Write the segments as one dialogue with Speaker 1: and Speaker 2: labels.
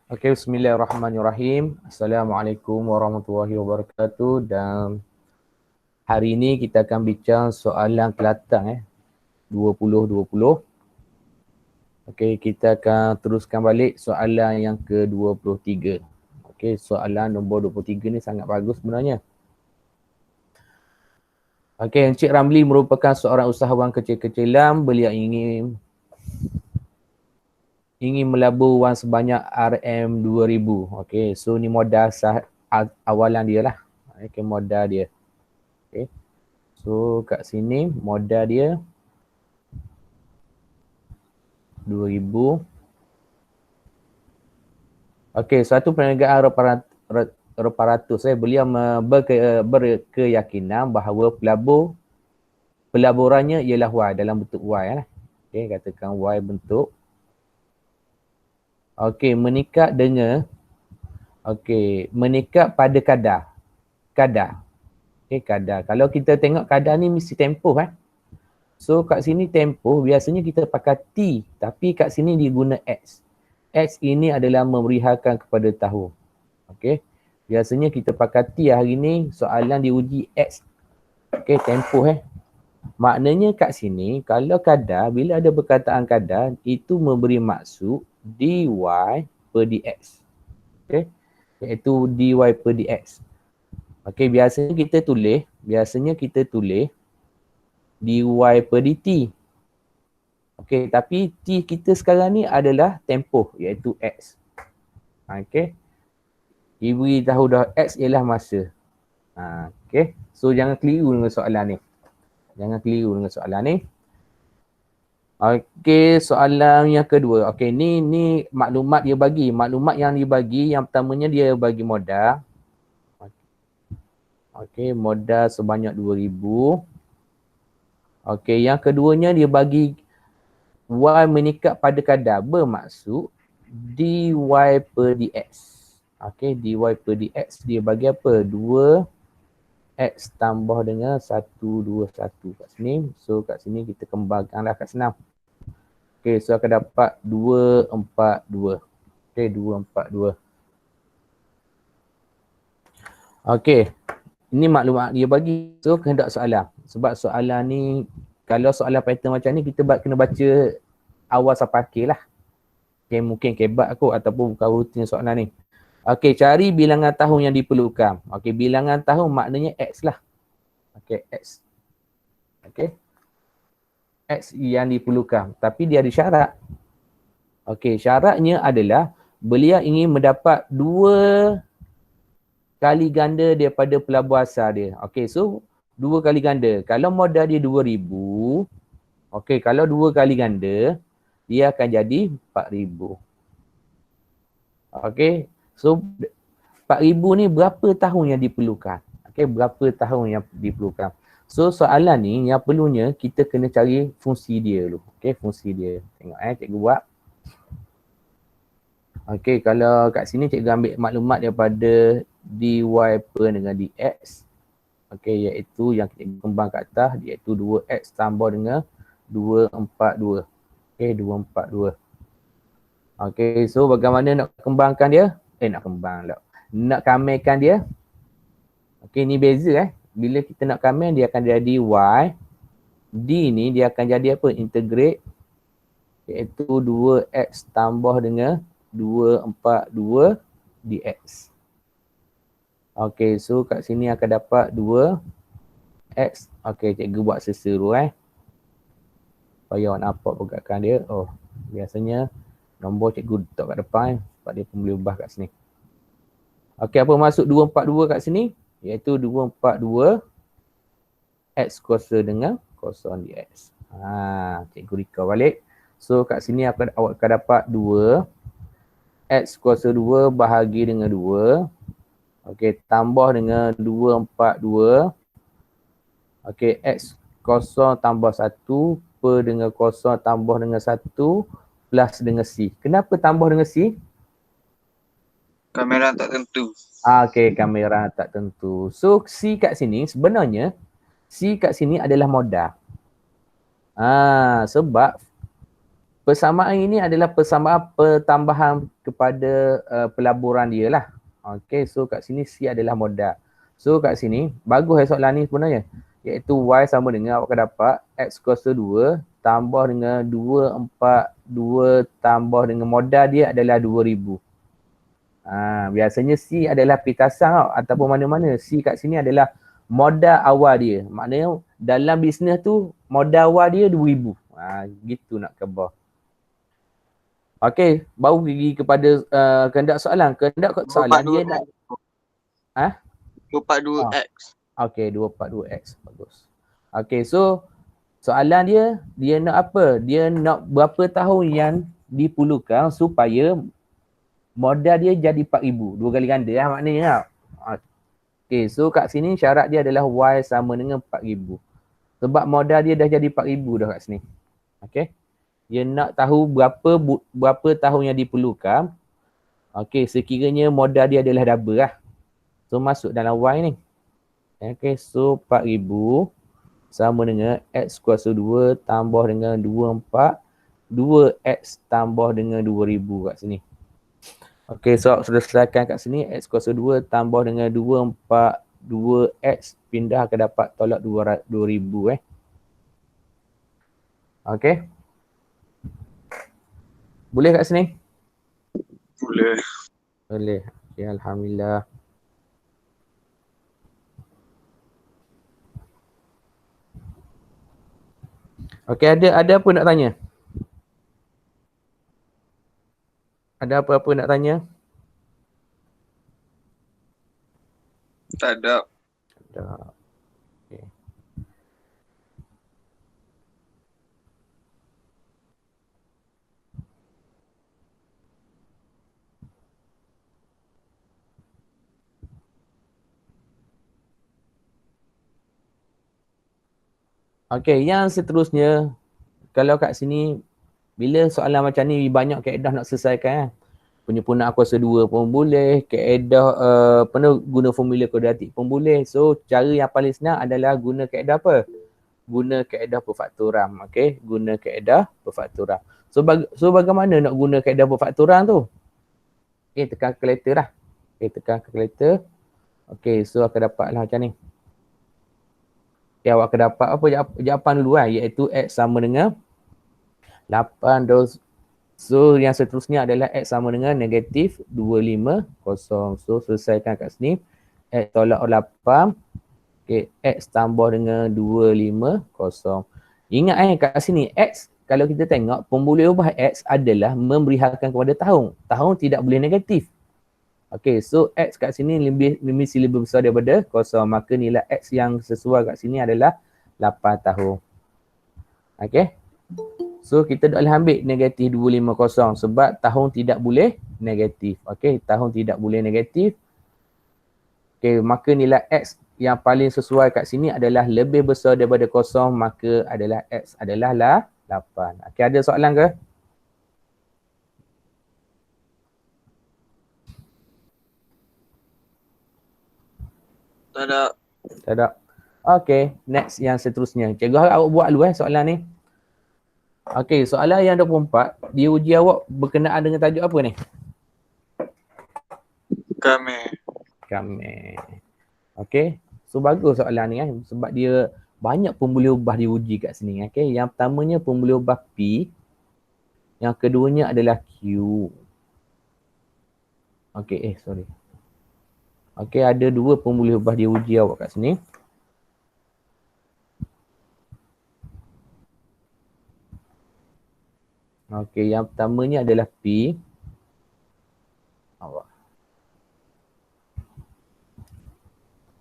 Speaker 1: Okey, bismillahirrahmanirrahim. Assalamualaikum warahmatullahi wabarakatuh. Dan hari ini kita akan bincang soalan Kelantan 2020. Okey, kita akan teruskan balik soalan yang ke-23. Okey, soalan nombor 23 ni sangat bagus sebenarnya. Okey, Encik Ramli merupakan seorang usahawan kecil-kecilan. Beliau ingin melabur wang sebanyak RM2,000. Okey, so ni modal awalan dia lah. Okey, modal dia. Okey. So kat sini modal dia 2,000. Okey, suatu perniagaan reparatus beliau berkeyakinan bahawa pelaburannya ialah Y dalam bentuk Y lah. Okey, katakan Y bentuk. Okey, meningkat pada kadar. Okey, kadar. Kalau kita tengok kadar ni mesti tempoh So kat sini tempoh biasanya kita pakai T, tapi kat sini diguna X. X ini adalah memerihakan kepada tahun. Okey. Biasanya kita pakai T hari ni, soalan diuji X. Okey, tempoh Maknanya kat sini kalau kadar, bila ada perkataan kadar, itu memberi maksud dy per dx. Okey. Iaitu dy per dx. Okey, biasanya kita tulis dy per dt. Okey, tapi T kita sekarang ni adalah tempoh iaitu X. Okey. Diberi tahu dah X ialah masa. Okey. So jangan keliru dengan soalan ni. Okey, soalan yang kedua. Okey, ni maklumat dia bagi. Maklumat yang dibagi, yang pertamanya dia bagi modal. Okey, modal sebanyak 2,000. Okey, yang keduanya dia bagi Y meningkat pada kadar, bermaksud dy per dx. Okey, dy per dx dia bagi apa? 2x tambah dengan 121 kat sini. So kat sini kita kembangkanlah kat senam. Okey, so akan dapat 242. Okey, 242. Okey, ini maklumat dia bagi. So kehendak soalan. Sebab soalan ni, kalau soalan pattern macam ni, kita kena baca awal sampai akhir lah. Okay, mungkin kebat aku ataupun bukan rutin soalan ni. Okey, cari bilangan tahun yang diperlukan. Okey, bilangan tahun maknanya X lah. Okey, X. Okey. X yang diperlukan. Tapi dia ada syarat. Okey, syaratnya adalah beliau ingin mendapat 2 kali ganda daripada pelabur asal dia. Okey, so 2 kali ganda. Kalau modal dia 2,000, okey, kalau 2 kali ganda, dia akan jadi 4,000. Okey, so 4,000 ni berapa tahun yang diperlukan? Okey, berapa tahun yang diperlukan? So soalan ni yang perlunya kita kena cari fungsi dia dulu. Okey, fungsi dia. Tengok cikgu buat. Okey, kalau kat sini cikgu ambil maklumat daripada dy per dengan dx. Okey, iaitu yang kita kembang kat atas, iaitu 2x tambah dengan 242. Okey, 242. Okey, so bagaimana nak kembangkan dia? Nak kamelkan dia. Okey, ni beza Bila kita nak kamel, dia akan jadi y. D ni dia akan jadi apa? Integrate. Iaitu 2x tambah dengan 242 dx. Okey, so kat sini akan dapat 2x. Okey, cikgu buat seseru supaya awak nampak pergerakan dia. Oh, biasanya nombor cikgu letak kat depan sebab dia pun boleh ubah kat sini. Okey, apa maksud 242 kat sini? Iaitu 242 x kuasa dengan kosong dx. Cikgu recall balik. So kat sini awak akan dapat 2 x kuasa 2 bahagi dengan 2. Okey, tambah dengan 242. Okey, x kosong tambah 1 per dengan kosong tambah dengan 1 plus dengan c. Kenapa tambah dengan c?
Speaker 2: Kamera tak tentu.
Speaker 1: Okey, kamera tak tentu. So c kat sini sebenarnya c kat sini adalah modal. Sebab persamaan ini adalah persamaan pertambahan kepada pelaburan dia lah. Okay, so kat sini C adalah modal. So kat sini, bagus soalan ni sebenarnya. Iaitu Y sama dengan awak akan dapat X kuasa 2 tambah dengan 242 tambah dengan modal dia adalah 2000. Biasanya C adalah pitasan ataupun mana-mana. C kat sini adalah modal awal dia. Maknanya dalam bisnes tu modal awal dia 2000. Gitu nak khabar. Okey, baru pergi kepada kehendak soalan. Kehendak soalan dia nak
Speaker 2: 242X.
Speaker 1: Okey, 242X. Bagus. Okey, so soalan dia nak apa? Dia nak berapa tahun yang diperlukan supaya modal dia jadi 4000. 2 kali ganda lah maknanya. Okey, so kat sini syarat dia adalah Y sama dengan 4000. Sebab modal dia dah jadi 4000 dah kat sini. Okey. Dia nak tahu berapa tahun yang diperlukan. Okey, sekiranya modal dia adalah double lah. So masuk dalam Y ni. Okey, so 4000 sama dengan X kuasa 2 tambah dengan 2X tambah dengan 2000 kat sini. Okey, so sudah selesaikan kat sini. X kuasa 2 tambah dengan 242X pindah akan dapat tolak 2000 Okey. Boleh kat sini?
Speaker 2: Boleh.
Speaker 1: Boleh. Okay, Alhamdulillah. Okey, ada apa nak tanya? Ada apa-apa nak tanya?
Speaker 2: Tak ada.
Speaker 1: Tak. Okay. Okey, yang seterusnya, kalau kat sini, bila soalan macam ni banyak kaedah nak selesaikan. Penyempurnaan kuasa 2 pun boleh, kaedah guna formula kuadratik pun boleh. So, cara yang paling senang adalah guna kaedah apa? Guna kaedah perfaktoran. Okey, guna kaedah perfaktoran. So, bagaimana nak guna kaedah perfaktoran tu? Okey, tekan kalkulator lah. Okey, tekan kalkulator. Okey, so akan dapatlah macam ni. Okay, awak akan dapat apa jawapan dulu lah, iaitu X sama dengan 8 so yang seterusnya adalah X sama dengan negatif 250. So selesaikan kat sini. X tolak 8. Okay, X tambah dengan 250. Ingat kat sini X, kalau kita tengok pembuluh ubah X adalah memberi hakan kepada tahun. Tahun tidak boleh negatif. Okay, so X kat sini mesti lebih besar daripada 0. Maka nilai X yang sesuai kat sini adalah 8 tahun. Okay. So kita boleh ambil negatif 250 sebab tahun tidak boleh negatif. Okay, tahun tidak boleh negatif. Okay, maka nilai X yang paling sesuai kat sini adalah lebih besar daripada 0. Maka adalah X adalah 8. Okay, ada soalan ke?
Speaker 2: Tak ada.
Speaker 1: Tak ada. Okay, next yang seterusnya. Cikgu harap awak buat dulu soalan ni. Okay, soalan yang 24, dia uji awak berkenaan dengan tajuk apa ni? Kami. Okay, so bagus soalan ni sebab dia banyak pembuluh ubah diuji kat sini. Okay, yang pertamanya pembuluh ubah P, yang keduanya adalah Q. Okay, sorry. Okay, ada dua pembuluh ubah diuji awak kat sini. Okay, yang pertamanya adalah P.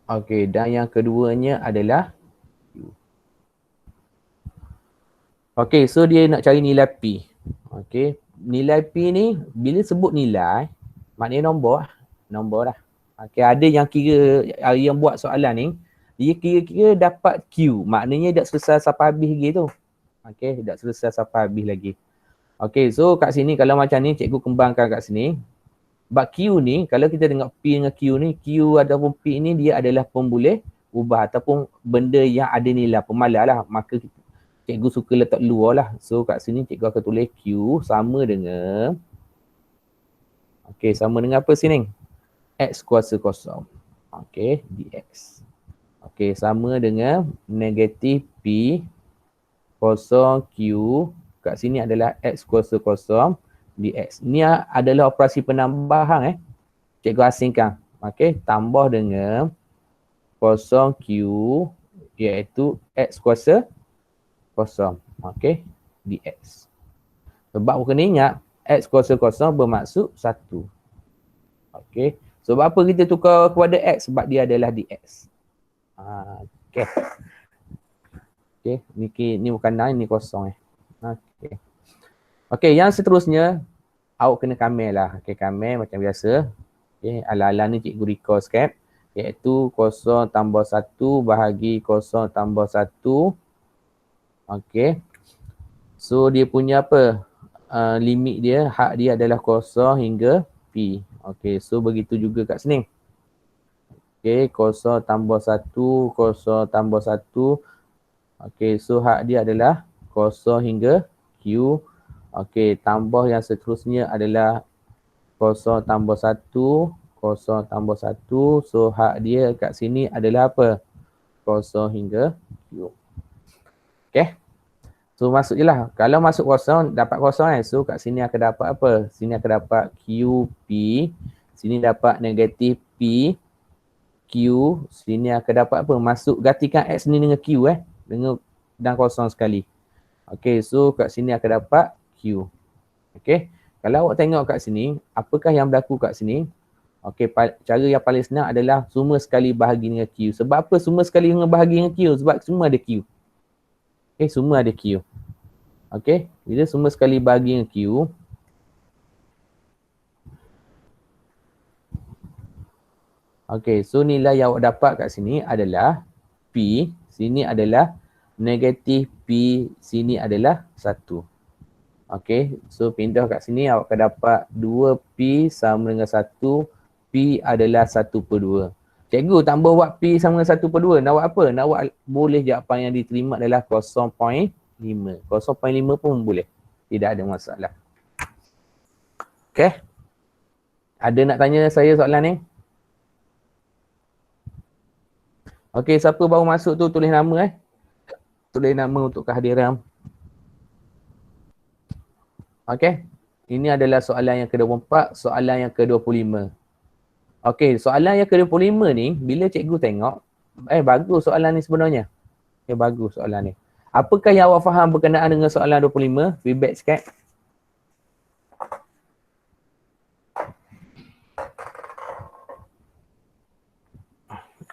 Speaker 1: Okay, dan yang keduanya adalah Q. Okay, so dia nak cari nilai P. Okay, nilai P ni bila sebut nilai, maknanya nombor lah. Okay, ada yang yang buat soalan ni, dia kira-kira dapat Q. Maknanya tak selesai sampai habis lagi tu. Okay, tak selesai sampai habis lagi. Okay, so kat sini kalau macam ni, cikgu kembangkan kat sini. Sebab Q ni, kalau kita tengok P dengan Q ni, Q ataupun P ni dia adalah pembuluh ubah ataupun benda yang ada nilai pemalas lah. Maka cikgu suka letak luar lah. So kat sini cikgu akan tulis Q sama dengan, sama dengan apa sini? X kuasa kosong. Dx. Sama dengan negatif P kosong Q kat sini adalah X kuasa kosong dx. Ni adalah operasi penambahan cikgu asingkan. Tambah dengan kosong Q iaitu X kuasa kosong. Dx. Sebab kena ingat X kuasa kosong bermaksud 1. Sebab apa kita tukar kepada X? Sebab dia adalah dx. Ni bukan 9, ni kosong yang seterusnya awak kena kamel lah. Kamel macam biasa. Ala-ala ni cikgu recall sikit. Iaitu 0 tambah 1 bahagi 0 tambah 1. So dia punya apa? Limit dia, hak dia adalah 0 hingga P. So begitu juga kat sini. 0 tambah 1, 0 tambah 1. So hak dia adalah 0 hingga Q. Tambah yang seterusnya adalah 0 tambah 1, 0 tambah 1. So hak dia kat sini adalah apa? 0 hingga Q. So masuk je lah. Kalau masuk 0, dapat 0 So kat sini akan dapat apa? Sini akan dapat QP. Sini dapat negatif P. Q. Sini akan dapat apa? Masuk gantikan X ni dengan Q dengan dan 0 sekali. So kat sini akan dapat Q. Kalau awak tengok kat sini, apakah yang berlaku kat sini? Cara yang paling senang adalah semua sekali bahagi dengan Q. Sebab apa semua sekali dengan bahagi dengan Q? Sebab semua ada Q. Semua ada Q. Bila semua sekali bahagi dengan Q, so nilai yang awak dapat kat sini adalah P, sini adalah negatif P, sini adalah 1. So pindah kat sini awak akan dapat 2P sama dengan 1. P adalah 1/2. Cikgu tambah buat P sama dengan 1/2. Nak buat apa? Nak buat boleh jawapan yang diterima adalah 0.5. 0.5 pun boleh. Tidak ada masalah. Ada nak tanya saya soalan ni? Siapa baru masuk tu tulis nama Tulis nama untuk kehadiran. Ini adalah soalan yang ke-24, soalan yang ke-25. Soalan yang ke-25 ni, bila cikgu tengok, bagus soalan ni sebenarnya. Bagus soalan ni. Apakah yang awak faham berkenaan dengan soalan 25? Feedback sikit.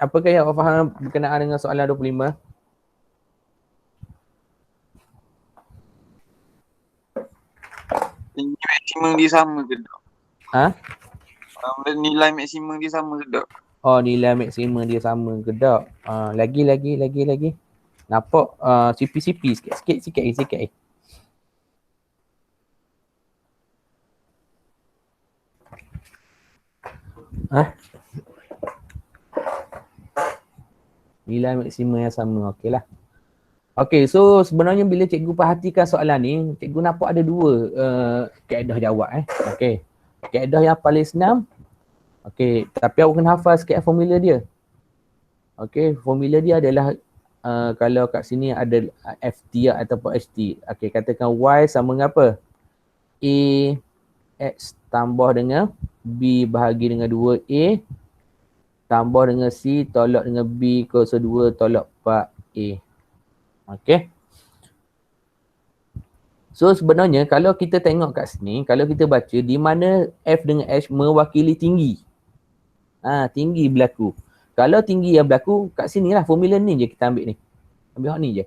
Speaker 1: Apakah yang awak faham berkenaan dengan soalan 25?
Speaker 2: Maksimum dia sama ke tak? Nilai maksimum dia sama ke tak?
Speaker 1: Nilai maksimum dia sama ke tak? Lagi. Nampak CP sikit. Nilai maksimum yang sama. Okeylah. So sebenarnya bila cikgu perhatikan soalan ni, cikgu nampak ada dua kaedah jawab kaedah yang paling senang. Tapi awak kena hafal sikit formula dia. Formula dia adalah kalau kat sini ada FT ataupun HT. Katakan Y sama dengan apa? A X tambah dengan B bahagi dengan 2A tambah dengan C tolak dengan B kuasa 2 tolak 4A. So sebenarnya kalau kita tengok kat sini, kalau kita baca di mana F dengan H mewakili tinggi. Tinggi berlaku. Kalau tinggi yang berlaku, kat sini lah formula ni je kita ambil ni. Ambil hak ni je.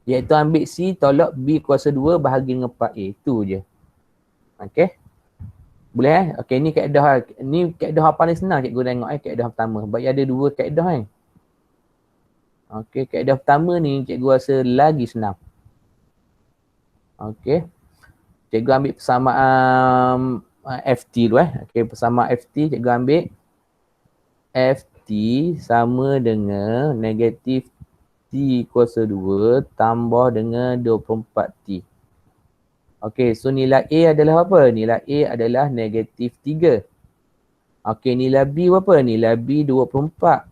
Speaker 1: Iaitu ambil C tolak B kuasa 2 bahagi dengan 4A. Itu je. Boleh ni kaedah. Ni kaedah paling senang cikgu tengok kaedah pertama. Sebab ada dua kaedah kaedah pertama ni cikgu rasa lagi senang. Cikgu ambil persamaan FT dulu persamaan FT cikgu ambil FT sama dengan negatif T kuasa 2 tambah dengan 24T. Okey, so nilai A adalah apa? Nilai A adalah negatif 3. Okey, nilai B berapa? Nilai B 24.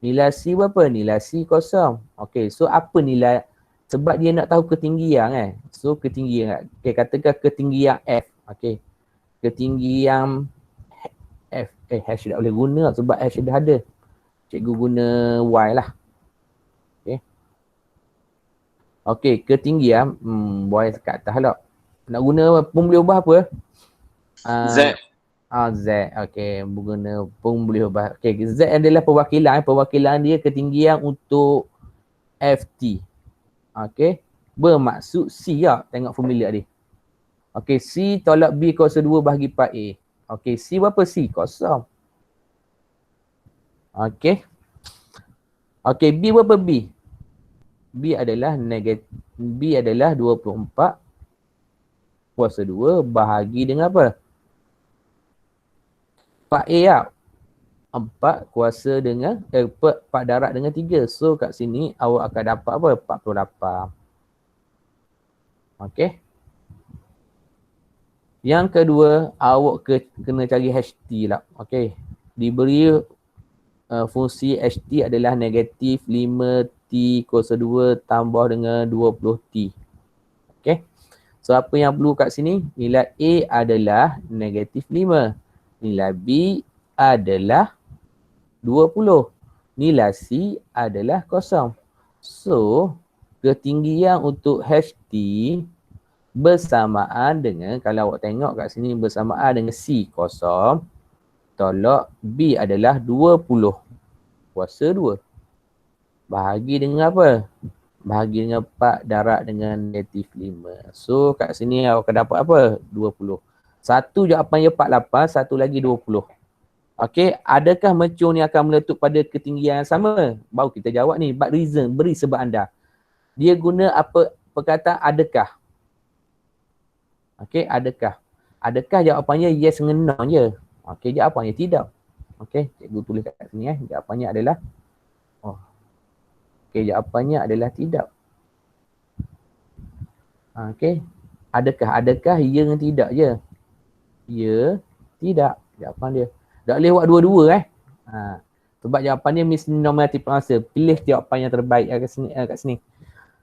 Speaker 1: Nilai C berapa? Nilai C kosong. Okey, so apa nilai? Sebab dia nak tahu ketinggian So ketinggian, okey, katakan ketinggian F. Okey. Ketinggian F. Hash tak boleh guna sebab hash dah ada. Cikgu guna Y lah. Okey. Okey, ketinggian Y kat atas lah. Nak guna pemboleh ubah apa?
Speaker 2: Z.
Speaker 1: Z. Okey, guna pemboleh ubah. Okey, Z adalah perwakilan. Perwakilan dia ketinggian untuk FT. Okey. Bermaksud C lah. Tengok formula dia. Okey, C tolak B kuasa 2 bahagi 4A. Okey, C berapa? C kosong. Okey. Okey, B berapa B? B adalah negatif. B adalah 24 kuasa 2 bahagi dengan apa? 4A lah. 4 kuasa dengan 4 darat dengan 3. So kat sini awak akan dapat apa? 48. Okey. Yang kedua, awak kena cari HT lah. Okey. Diberi fungsi HT adalah negatif 5T kuasa 2 tambah dengan 20T. Okey. So apa yang perlu kat sini? Nilai A adalah negatif 5. Nilai B adalah 20. Nilai C adalah kosong. So ketinggian untuk HT bersamaan dengan, kalau awak tengok kat sini, bersamaan dengan C kosong tolak B adalah 20 kuasa 2. Bahagi dengan apa? Bahagi dengan 4 darat dengan negatif 5. So kat sini awak akan dapat apa? 20. Satu jawapannya 48, satu lagi 20. Okey, adakah mercun ni akan meletup pada ketinggian yang sama? Baru kita jawab ni, but reason, beri sebab anda. Dia guna apa perkataan adakah? Okey, adakah? Adakah jawapannya yes dengan no je? Okey, jawapannya tidak. Okey, cikgu tulis kat sini jawapannya adalah okey, jawapannya adalah tidak. Okey. Adakah ya dengan tidak je? Ya, tidak. Jawapan dia. Tak boleh buat dua-dua sebab jawapan dia mesti normatif answer. Pilih jawapan yang terbaik kat sini.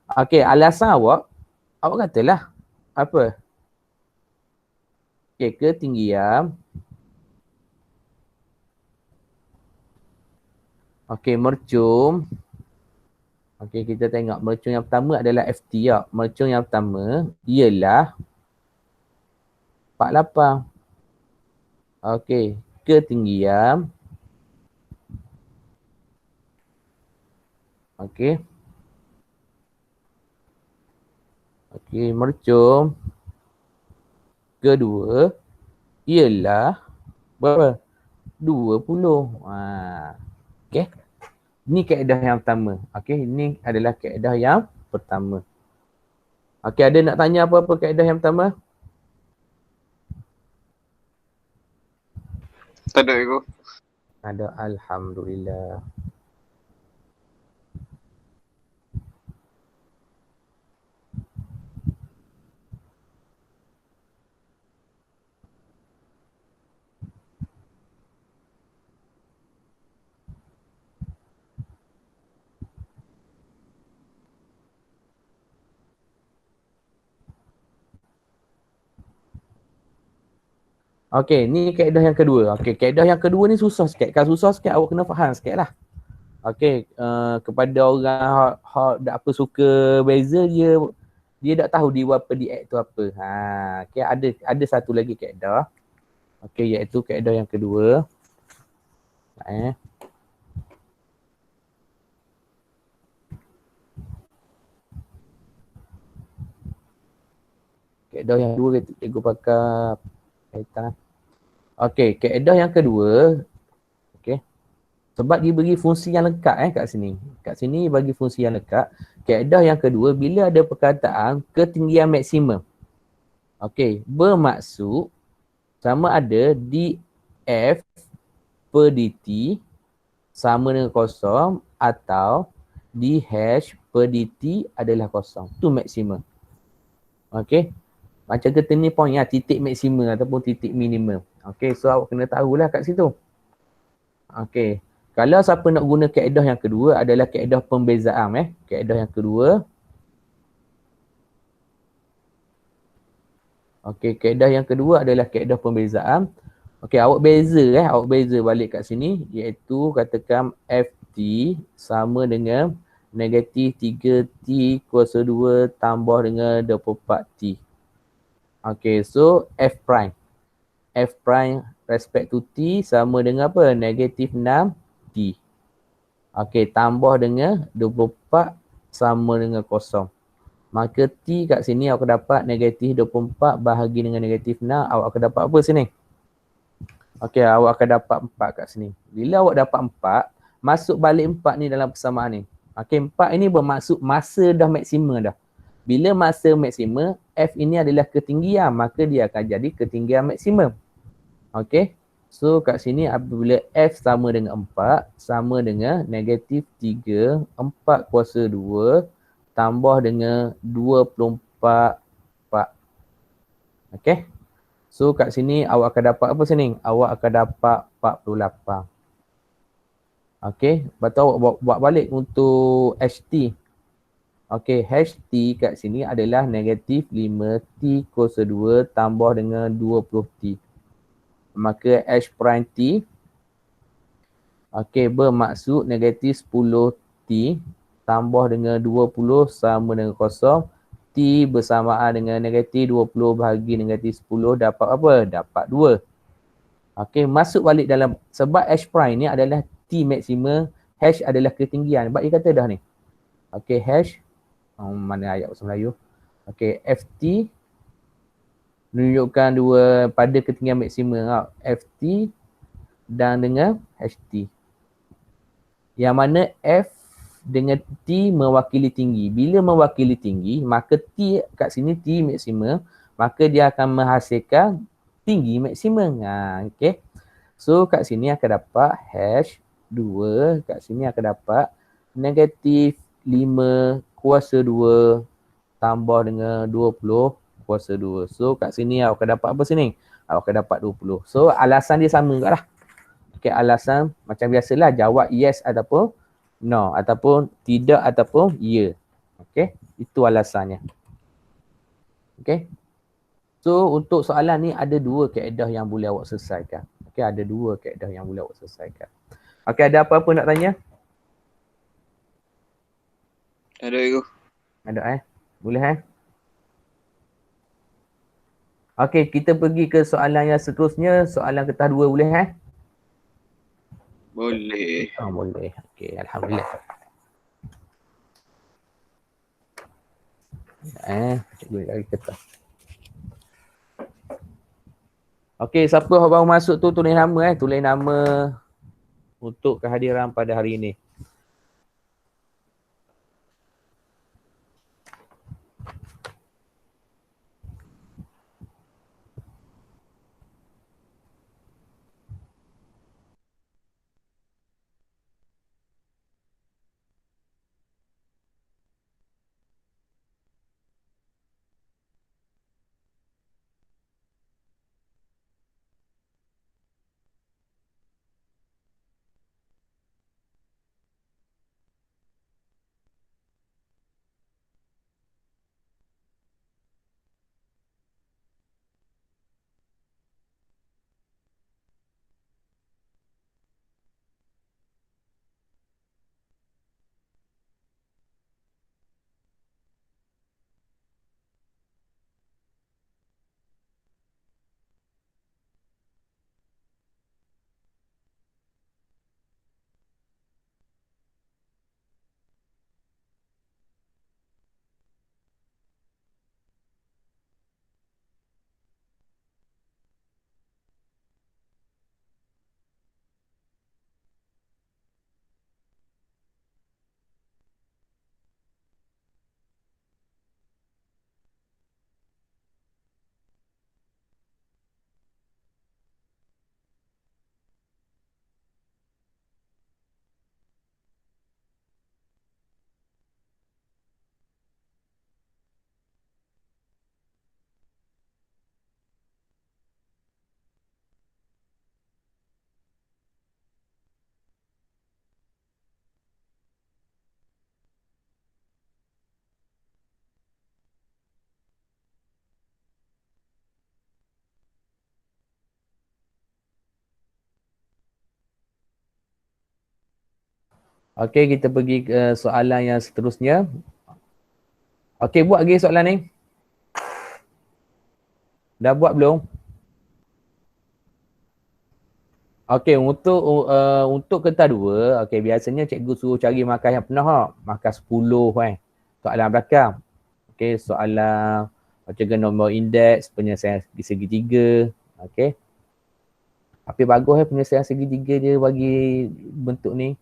Speaker 1: Okey, alasan awak katalah apa? Okey, ketinggian. Okey, mercung. Okey, kita tengok mercung yang pertama adalah FT ya. Mercung yang pertama ialah 48. Okey, ketinggian. Okey. Okey, mercung kedua ialah berapa? 20. Okey. Ini kaedah yang pertama. Okey, ini adalah kaedah yang pertama. Okey, ada nak tanya apa-apa kaedah yang pertama?
Speaker 2: Tak ada aku.
Speaker 1: Ada, alhamdulillah. Okey, ni kaedah yang kedua. Okey, kaedah yang kedua ni susah sikit. Kalau susah sikit awak kena faham sikit lah. Okey, kepada orang tak apa suka beza, dia tak tahu di apa di act tu apa. Okey, ada satu lagi kaedah. Okey, iaitu kaedah yang kedua. Kaedah yang kedua cikgu pakai kaitan. Okey, kaedah yang kedua. Okey. Sebab dia bagi fungsi yang lengkap kat sini. Kat sini bagi fungsi yang lengkap. Kaedah yang kedua, bila ada perkataan ketinggian maksimum. Okey, bermaksud sama ada df per dt sama dengan kosong atau d hash per dt adalah kosong. Tu maksimum. Okey. Macam ke turning point ya, titik maksimum ataupun titik minimum. Okey, so awak kena tahulah kat situ. Okey. Kalau siapa nak guna kaedah yang kedua adalah kaedah pembezaan Kaedah yang kedua. Okey, kaedah yang kedua adalah kaedah pembezaan. Okey, awak beza balik kat sini iaitu katakan ft sama dengan negatif 3t kuasa 2 tambah dengan 24t. Okey, so f prime. F prime respect to t sama dengan apa? Negatif 6t. Okey, tambah dengan 24 sama dengan kosong. Maka t kat sini awak dapat negatif 24 bahagi dengan negatif 6. Awak akan dapat apa sini? Okey, awak akan dapat 4 kat sini. Bila awak dapat 4, masuk balik 4 ni dalam persamaan ni. Okey, 4 ini bermaksud masa dah maksimum dah. Bila masa maksimum, F ini adalah ketinggian, maka dia akan jadi ketinggian maksimum. Okey, so kat sini apabila F sama dengan 4, sama dengan negatif 3, 4 kuasa 2, tambah dengan 24, 4. Okey. So kat sini awak akan dapat apa sini? Awak akan dapat 48. Okey, lepas tu awak buat balik untuk HT. Okey, HT kat sini adalah negatif 5T kuasa 2 tambah dengan 20T. Maka H prime T, okey, bermaksud negatif 10T tambah dengan 20 sama dengan kosong. T bersamaan dengan negatif 20 bahagi negatif 10 dapat apa? Dapat 2. Okey, masuk balik dalam, sebab H prime ni adalah T maksimum, H adalah ketinggian. Sebab dia kata dah ni. Okey, H, mana ayat bahasa Melayu? Okey, FT menunjukkan dua pada ketinggian maksimum. FT dan dengan HT. Yang mana F dengan T mewakili tinggi. Bila mewakili tinggi, maka T kat sini T maksimum, maka dia akan menghasilkan tinggi maksimum. Okey. So kat sini akan dapat hash 2, kat sini akan dapat negatif 5 kuasa 2 tambah dengan 20 kuasa 2. So kat sini awak akan dapat apa sini? Awak akan dapat 20. So alasan dia sama juga lah. Okay, alasan macam biasalah, jawab yes ataupun no, ataupun tidak ataupun ya. Okay, itu alasannya. Okay. So untuk soalan ni ada dua kaedah yang boleh awak selesaikan. Okay, ada dua kaedah yang boleh awak selesaikan. Okay, ada apa-apa nak tanya?
Speaker 2: Ada Igu.
Speaker 1: Ada Boleh Okay, kita pergi ke soalan yang seterusnya. Soalan kertas 2 boleh
Speaker 2: Boleh.
Speaker 1: Boleh. Okay, Alhamdulillah. Cikgu lagi kertas. Okay, siapa yang baru masuk tu tulis nama tulis nama untuk kehadiran pada hari ini. Okey, kita pergi ke soalan yang seterusnya. Okey, buat lagi soalan ni. Dah buat belum? Okey, untuk kertas 2, okey, biasanya cikgu suruh cari markah yang penuh tak? Markah 10 kan. Soalan belakang. Okey, soalan macam nombor indeks, penyelesaian segitiga. Okey. Tapi bagus penyelesaian segitiga dia bagi bentuk ni.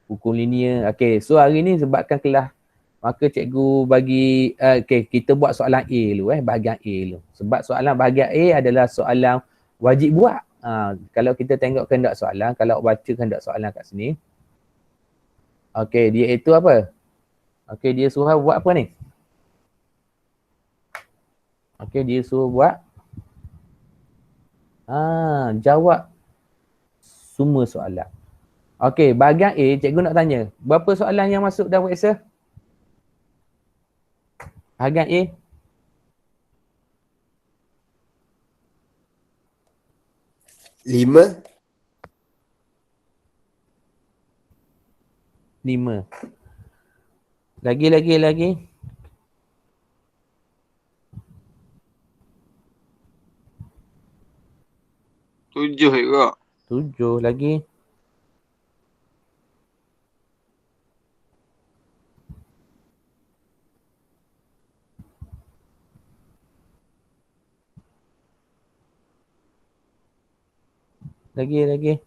Speaker 1: Hukum linear. Okey, so hari ni sebabkan kelas, maka cikgu bagi, okey, kita buat soalan A dulu bahagian A dulu. Sebab soalan bahagian A adalah soalan wajib buat. Kalau kita tengok kehendak soalan, kalau baca kehendak soalan kat sini. Okey, dia itu apa? Okey, dia suruh buat apa ni? Okey, dia suruh buat jawab semua soalan. Okey, bahagian A, cikgu nak tanya, berapa soalan yang masuk dalam Excel? Bahagian A?
Speaker 3: Lima.
Speaker 1: 5. Lagi.
Speaker 2: 7 juga.
Speaker 1: 7 lagi. Lagi.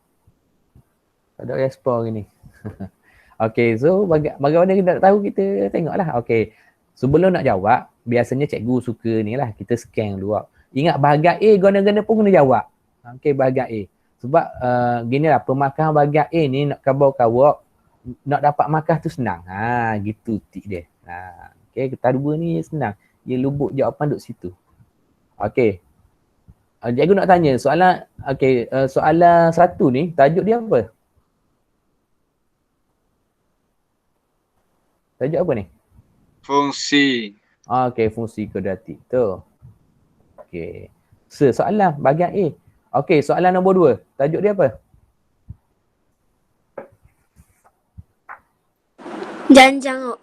Speaker 1: Tak ada respon hari ni. Okey, so bagaimana kita nak tahu, kita tengoklah. Okey, sebelum nak jawab, biasanya cikgu suka ni lah, kita scan dulu. Ingat bahagian A, guna-guna pun kena jawab. Okey, bahagian A. Sebab gini lah, pemarkahan bahagian A ni nak kawak, nak dapat markah tu senang. Gitu tik dia. Okey, kertas 2 ni senang. Dia lubuk jawapan duduk situ. Okey. Cikgu nak tanya, soalan, soalan 1 ni, tajuk dia apa? Tajuk apa ni?
Speaker 2: Fungsi.
Speaker 1: Okey, fungsi kuadratik tu. Okey. Soalan bahagian A. Okey, soalan nombor 2. Tajuk dia apa?
Speaker 4: Janjang.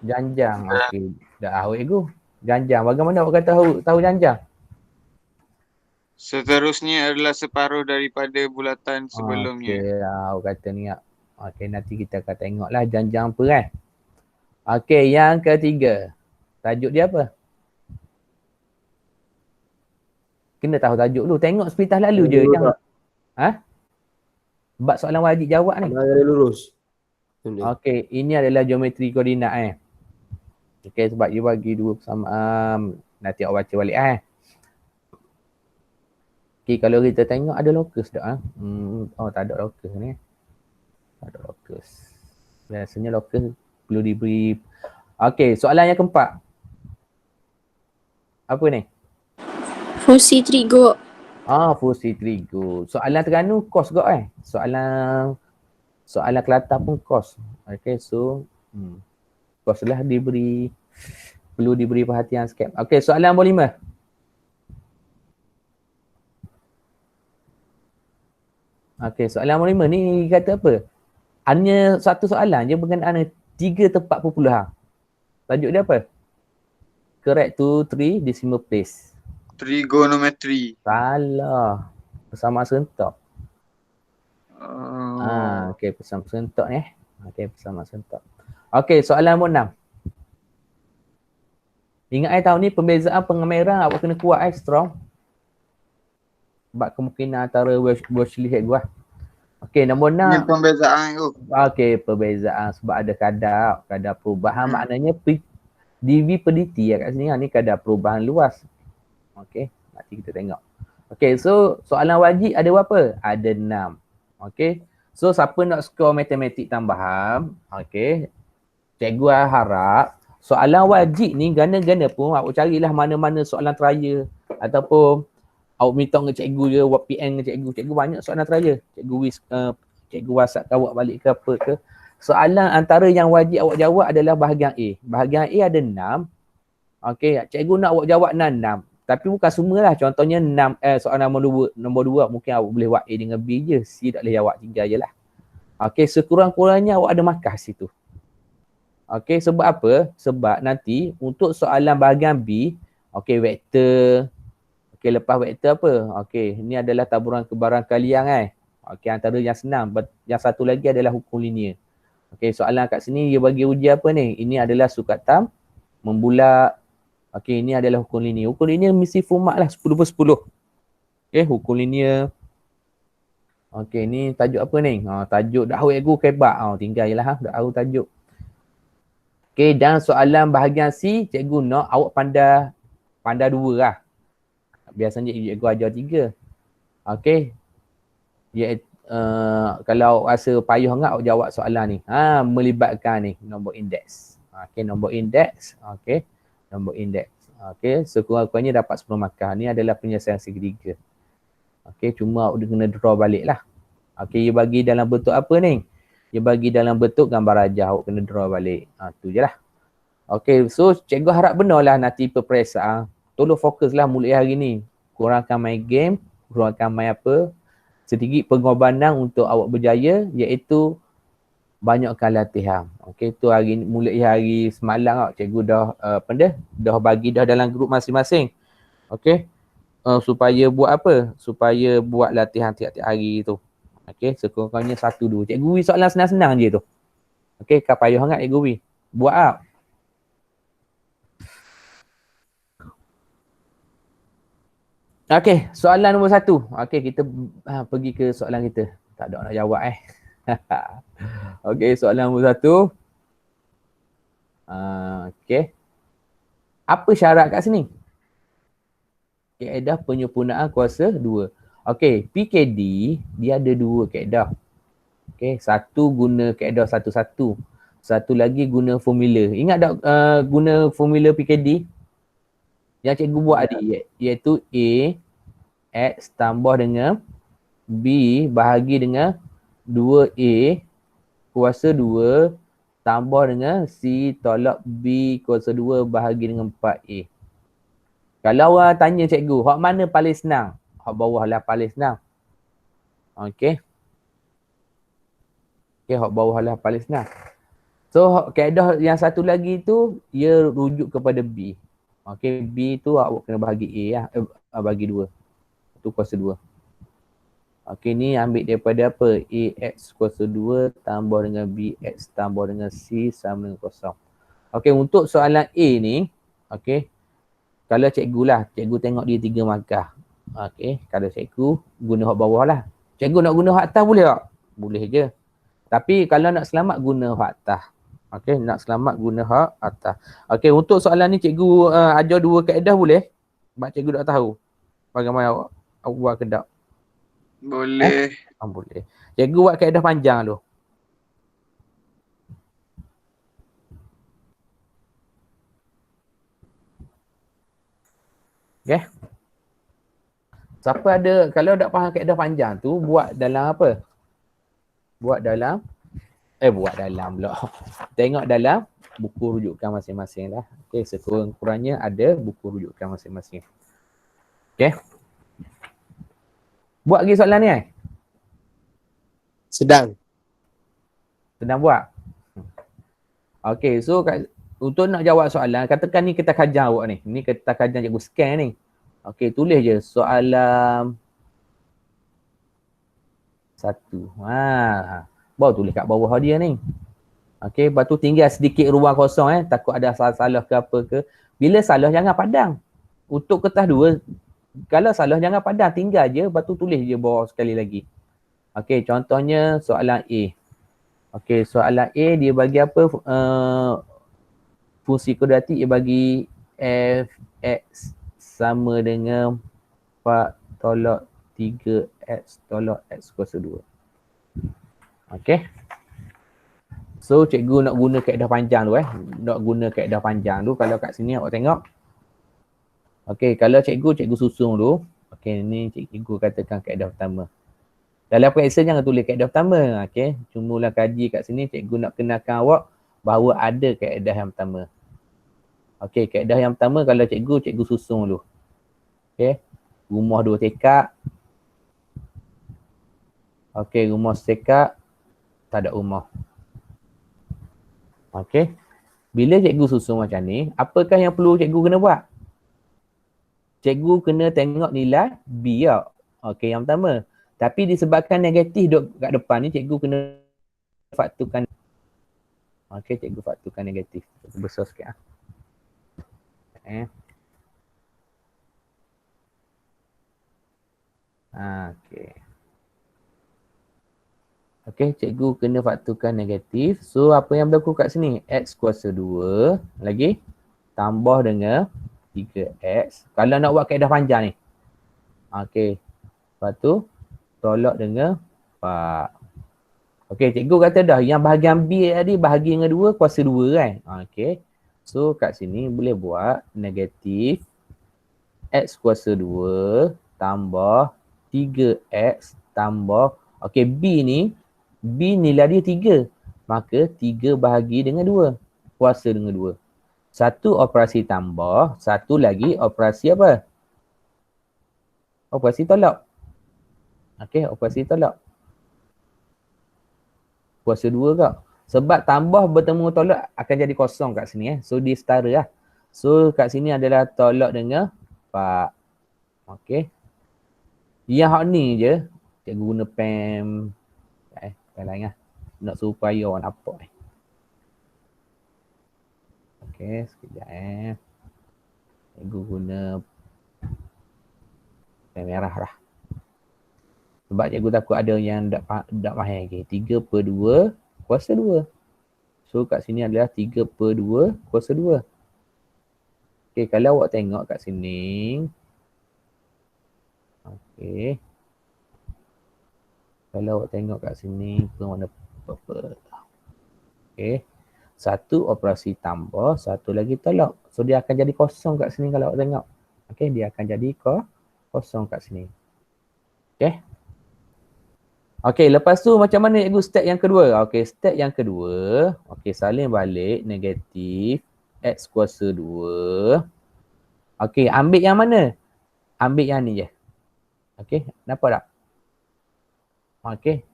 Speaker 1: Janjang. Okey. Dah awak ego. Janjang. Bagaimana awak kata tahu janjang?
Speaker 2: Seterusnya adalah separuh daripada bulatan sebelumnya.
Speaker 1: Okey, awak kata ni. Okey, nanti kita akan tengoklah janjang apa kan. Okey, yang ketiga. Tajuk dia apa? Kena tahu tajuk dulu. Tengok sepintas lalu je. Jangan. Sebab soalan wajib jawab ni.
Speaker 3: Ada lurus.
Speaker 1: Okey, ini adalah geometri koordinat Okey, sebab dia bagi 2 persamaan. Nanti awak baca balik Okey, kalau kita tengok ada locus tak tak ada locus ni. Tak ada locus. Biasanya locus perlu diberi. Okey, soalan yang keempat. Apa ni?
Speaker 4: Fungsi trigo.
Speaker 1: Fungsi trigo. Soalan Terengganu kos juga soalan Kelantan pun kos. Okey, so kos lah perlu diberi perhatian sikit. Okey, soalan nombor 5. Okey, soalan nombor 5 ni kata apa? Hanya satu soalan je berkenaan 3 tempat perpuluhan. Tajuk dia apa? Correct to 3 decimal place.
Speaker 2: Trigonometri.
Speaker 1: Salah. Persamaan serentak. Okey, persamaan serentak ni. Okey, persamaan serentak. Okey, soalan nombor 6. Ingat tahun ni pembezaan pengemerang awak kena kuat strong. Sebab kemungkinan antara watch list gua. Okey, nombor 6.
Speaker 2: Ini pembezaan tu.
Speaker 1: Okey, perbezaan sebab ada kadar perubahan maknanya dv per dt kat sini ni kadar perubahan luas. Okey, nanti kita tengok. Okey, so soalan wajib ada berapa? Ada 6. Okey. So siapa nak skor matematik tambahan? Okey. Cikgu harap soalan wajib ni gana-gana pun awak carilah mana-mana soalan trial ataupun awak minta dengan cikgu je, buat PM dengan cikgu. Cikgu banyak soalan trial. Cikgu WhatsApp awak balik ke apa ke. Soalan antara yang wajib awak jawab adalah bahagian A. Bahagian A ada 6. Okey, cikgu nak awak jawab 6. Tapi bukan semualah. Contohnya 6 soalan nombor 2 mungkin awak boleh buat A dengan B je. C tak boleh jawab 3 je lah. Okey, sekurang-kurangnya awak ada markah situ. Okey, sebab apa? Sebab nanti untuk soalan bahagian B, okey, vektor. Okey, lepas vektor apa? Okey, ini adalah taburan kebarangkalian Okey, antara yang senang. Yang satu lagi adalah hukum linear. Okey, soalan kat sini dia bagi uji apa ni? Ini adalah sukat membulat. Okey, ini adalah hukum linear. Hukum linear mesti format lah 10/10. Okey, hukum linear. Okey, ni tajuk apa ni? Tajuk dahulu ego kebak. Tinggal je lah dahulu tajuk. Okey, dan soalan bahagian C, cikgu nak awak pandai 2 lah. Biasanya cikgu ajar 3. Okey. Kalau awak rasa payah sangat awak jawab soalan ni. Melibatkan ni nombor indeks. Okey, nombor indeks. Okey. Nombor indeks. Okey, sekurang-kurangnya dapat 10 markah. Ni adalah penyelesaian segitiga. Okey, cuma awak kena draw balik lah. Okey, dia bagi dalam bentuk apa ni? Dia bagi dalam bentuk gambar rajah. Awak kena draw balik. Tu je lah. Okey, so cikgu harap benar lah nanti peperiksaan. Tolong fokuslah mulai hari ni. Kurangkan main game, kurangkan main apa. Sedikit pengorbanan untuk awak berjaya iaitu banyakkan latihan. Okey, tu hari mulai hari semalam cikgu dah bagi dah dalam grup masing-masing. Okey. Supaya buat apa? Supaya buat latihan tiap-tiap hari tu. Okey, sekurang-kurangnya 1-2. Cikgu beri soalan senang-senang je tu. Okey, kau payah sangat cikgu beri. Buat Okey, soalan nombor 1. Okey, kita pergi ke soalan kita. Tak ada nak jawab Okey, soalan nombor 1. Okey. Apa syarat kat sini? Kaedah penyempurnaan kuasa 2. Okey, PKD dia ada 2 kaedah. Okey, satu guna kaedah 1-1. Satu lagi guna formula. Ingat tak guna formula PKD? Yang cikgu buat tadi iaitu A X tambah dengan B bahagi dengan 2A kuasa 2 tambah dengan C tolak B kuasa 2 bahagi dengan 4A. Kalau orang tanya cikgu, hak mana paling senang? Hak bawah lah paling senang. Okey. Okey, hak bawah lah paling senang. So, kaedah yang satu lagi tu, ia rujuk kepada B. Okey, B tu awak kena bahagi A lah. Bagi 2. Itu kuasa 2. Okey, ni ambil daripada apa? AX kuasa 2 tambah dengan BX tambah dengan C sama dengan kosong. Okey, untuk soalan A ni, okey, kalau cikgu lah, cikgu tengok dia 3 markah. Okey, kalau cikgu guna hak bawah lah. Cikgu nak guna hak atas boleh tak? Boleh je. Tapi kalau nak selamat guna hak atas. Okey, nak selamat guna hak atas. Okey, untuk soalan ni cikgu ajar 2 kaedah boleh? Sebab cikgu tak tahu bagaimana awak buat ke tak?
Speaker 2: Boleh.
Speaker 1: Boleh. Cikgu buat kaedah panjang tu. Okay. Siapa ada, kalau tak faham kaedah panjang tu, buat dalam apa? Buat dalam pula. Tengok dalam buku rujukan masing-masing lah. Okay, sekurang-kurangnya ada buku rujukan masing-masing. Okay. Buat lagi soalan ni
Speaker 3: Sedang
Speaker 1: buat? Okay, so untuk nak jawab soalan, katakan ni kita kajian awak ni. Ni kita kajian cikgu scan ni. Okey, tulis je soalan 1. Baru tulis kat bawah dia ni. Okey, lepas tu tinggal sedikit ruang kosong takut ada salah-salah ke apa ke. Bila salah jangan padang. Untuk kertas 2, kalau salah jangan padang, tinggal je, lepas tu tulis je bawah sekali lagi. Okey, contohnya soalan A. Okey, soalan A dia bagi apa? Fungsi kuadratik dia bagi f(x) sama dengan 4 tolak 3x tolak x kuasa 2. Okey. So cikgu nak guna kaedah panjang tu Nak guna kaedah panjang tu. Kalau kat sini awak tengok. Okey, kalau cikgu susung tu. Okey, ni cikgu katakan kaedah pertama. Dalam periksa jangan tulis kaedah pertama. Okey, cuma kaji kat sini cikgu nak kenalkan awak bahawa ada kaedah yang pertama. Okey, kaedah yang pertama kalau cikgu susung dulu. Okey, rumah 2 tekak. Okey, rumah setekak tak ada umur. Okey. Bila cikgu susun macam ni, apakah yang perlu cikgu kena buat? Cikgu kena tengok nilai B tau. Okey, yang pertama. Tapi disebabkan negatif duduk kat depan ni, cikgu kena fakturkan. Okey, cikgu fakturkan negatif. Besar sikit ah. Okey. Okey, cikgu kena fakturkan negatif. So, apa yang berlaku kat sini? X kuasa 2 lagi tambah dengan 3X. Kalau nak buat kaedah panjang ni. Okey. Lepas tu, tolak dengan 4. Okey, cikgu kata dah yang bahagian B tadi bahagi dengan 2 kuasa 2 kan? Okey. So, kat sini boleh buat negatif X kuasa 2 tambah 3X tambah. Okey, B nilai dia 3. Maka 3 bahagi dengan 2. Kuasa dengan 2. Satu operasi tambah, satu lagi operasi apa? Operasi tolak. Okey, operasi tolak. Kuasa 2 kak. Sebab tambah bertemu tolak akan jadi kosong kat sini. So, dia setara lah. So, kat sini adalah tolak dengan 4. Okey. Yang hak ni je, cikgu guna pen lain lah. Nak supaya orang nampak ni. Okey, sekejap Cikgu guna pen merah lah. Sebab cikgu takut ada yang tak faham lagi. 3/2 kuasa 2. So kat sini adalah 3/2 kuasa 2. Okey, kalau awak tengok kat sini. Okey. Kalau awak tengok kat sini, warna purple. Okey. Satu operasi tambah, satu lagi tolak. So dia akan jadi kosong kat sini kalau awak tengok. Okey, dia akan jadi kosong kat sini. Okey. Okey, lepas tu macam mana cikgu step yang kedua? Okey, step yang kedua. Okey, salin balik negatif X kuasa 2. Okey, ambil yang mana? Ambil yang ni je. Okey, nampak tak? Okey.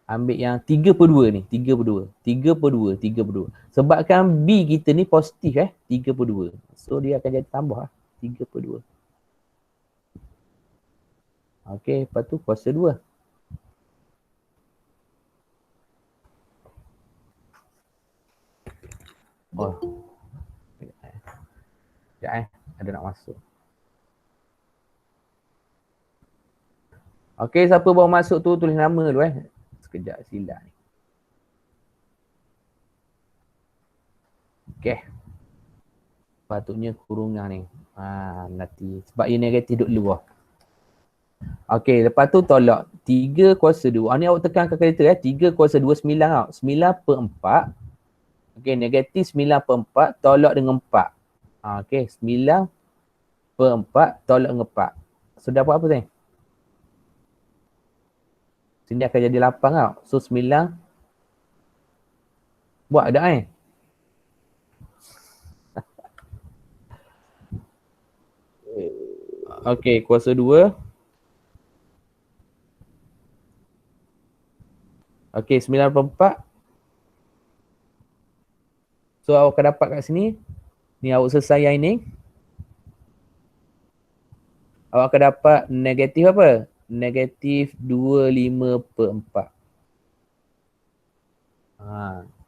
Speaker 1: Ambil yang 3/2 ni. 3/2. 3/2. 3/2. Sebabkan B kita ni positif 3/2. So dia akan jadi tambah 3/2. Okey, lepas tu kuasa 2. Oh. Sekejap ada nak masuk. Okey, siapa baru masuk tu tulis nama dulu Sekejap silap ni. Okey. Patutnya kurungan ni. Nanti. Sebab ia negatif duduk luar. Okey, lepas tu tolak 3 kuasa 2. Ni awak tekan kalkulator 3 kuasa 2, 9 tau. 9/4. Okey, negatif 9/4 tolak dengan 4. Okey, 9/4 tolak dengan 4. So, dapat apa ni? Sini akan jadi 8 tau. So, 9. Buat ada Okey, kuasa 2. Okey, 9/4. So, awak akan dapat kat sini. Ni awak selesai yang ini. Awak akan dapat negatif apa? Negatif 25/4.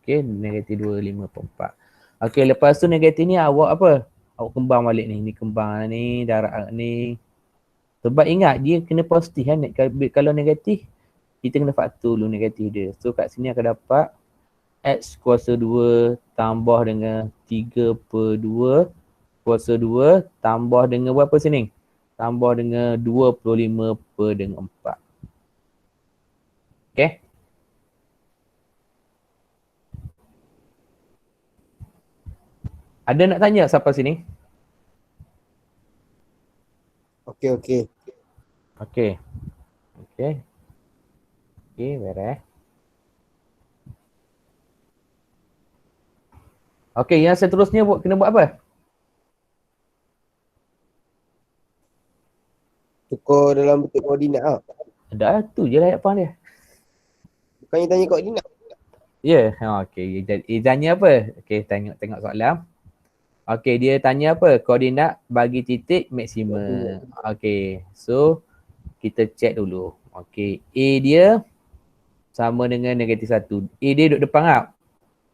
Speaker 1: Okey, negatif 25/4. Okey, lepas tu negatif ni awak apa? Awak kembang balik ni. Ni kembang ni, darab ni. Sebab ingat, dia kena positif kan. Kalau negatif, kita kena faktur dulu negatif dia. So, kat sini akan dapat X kuasa 2 tambah dengan 3/2 kuasa 2 tambah dengan berapa sini? Tambah dengan 25/4. Okey? Ada nak tanya siapa sini?
Speaker 3: Okey.
Speaker 1: Okey. Okey, beres. Okey, yang seterusnya kena buat apa?
Speaker 3: Tukar dalam bentuk koordinat
Speaker 1: Dah tu je lah Yapang dia.
Speaker 3: Bukannya tanya koordinat.
Speaker 1: Ya, okey. Dia tanya apa? Okey, tengok soalan. Okey, dia tanya apa? Koordinat bagi titik maksimum. Okey, so kita check dulu. Okey, A dia sama dengan -1. A dia duduk depan tak?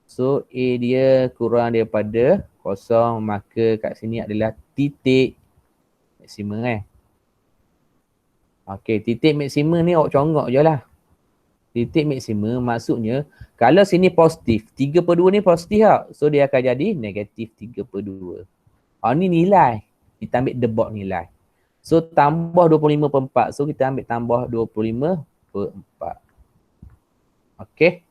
Speaker 1: So, A dia kurang daripada 0, maka kat sini adalah titik maksimum Okey, titik maksimum ni awak congok je lah. Titik maksimum maksudnya kalau sini positif, 3/2 ni positif tak? So dia akan jadi -3/2. Ni nilai. Kita ambil debok nilai. So tambah 25/4. So kita ambil tambah 25/4. Okey.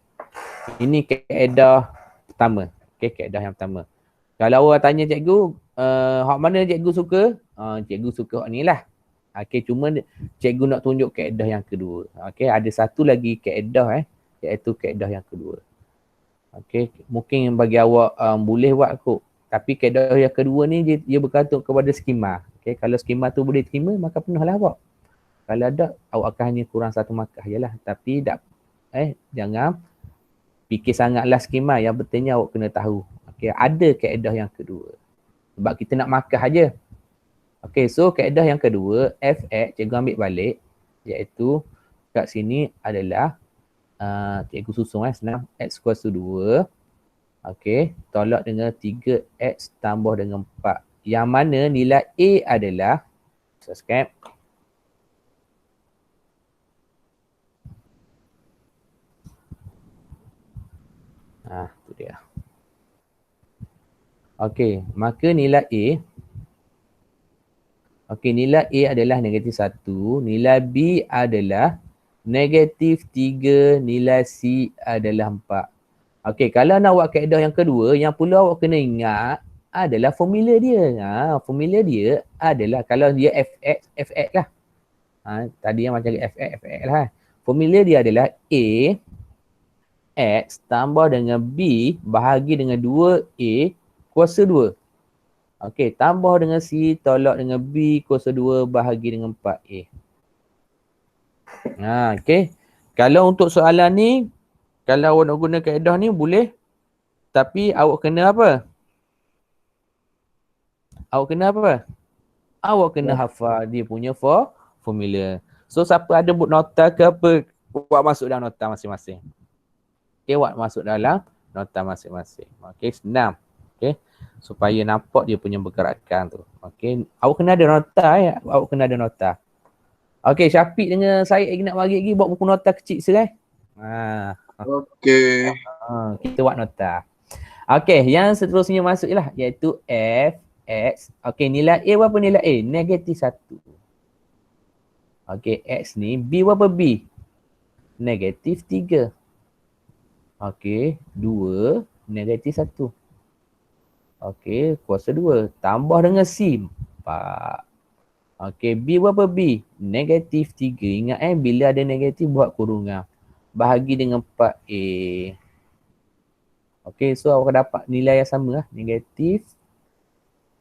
Speaker 1: Ini kaedah pertama. Okey, kaedah yang pertama. Kalau orang tanya cikgu, hak mana cikgu suka? Cikgu suka hak ni lah. Okey, cuma cikgu nak tunjuk kaedah yang kedua. Okey, ada satu lagi kaedah iaitu kaedah yang kedua. Okey, mungkin bagi awak boleh buat kot. Tapi kaedah yang kedua ni dia bergantung kepada skema. Okey, kalau skema tu boleh terima maka penuhlah awak. Kalau ada awak akan hanya kurang 1 markah jelah. Tapi jangan fikir sangatlah skema. Yang pentingnya awak kena tahu. Okey, ada kaedah yang kedua. Sebab kita nak markah aja. Okey, so kaedah yang kedua, fx cikgu ambil balik iaitu kat sini adalah cikgu susung senang, x equals to 2. Okey, tolak dengan 3x tambah dengan 4. Yang mana nilai A adalah, subscribe. Tu dia. Okey, maka nilai A nilai A adalah -1, nilai B adalah -3, nilai C adalah 4. Okey, kalau nak buat kaedah yang kedua, yang perlu awak kena ingat adalah formula dia. Formula dia adalah kalau dia fx lah. Tadi yang macam fx lah. Formula dia adalah A x tambah dengan B bahagi dengan 2A kuasa 2. Okey, tambah dengan C, tolak dengan B kuasa 2 bahagi dengan 4A. Okey. Kalau untuk soalan ni, kalau awak nak guna kaedah ni boleh. Tapi awak kena apa? Awak kena hafal dia punya formula. So, siapa ada buat nota ke apa, buat masuk dalam nota masing-masing. Okey, buat masuk dalam nota masing-masing. Okey, senang. Okey. Supaya nampak dia punya pergerakan tu. Okey, awak kena ada nota Awak kena ada nota. Okey, Syafiq dengan saya nak bagi lagi buat buku nota kecil serai.
Speaker 2: Okey.
Speaker 1: Kita buat nota. Okey, yang seterusnya masuk lah iaitu fx. Okey, nilai A berapa nilai A? -1. Okey, x ni B berapa B? -3. Okey, 2 -1. Okey, kuasa 2. Tambah dengan C, 4. Okey, B berapa B? -3. Ingat bila ada negatif buat kurungan. Bahagi dengan 4A. Okey, so awak dapat nilai yang sama lah. Negatif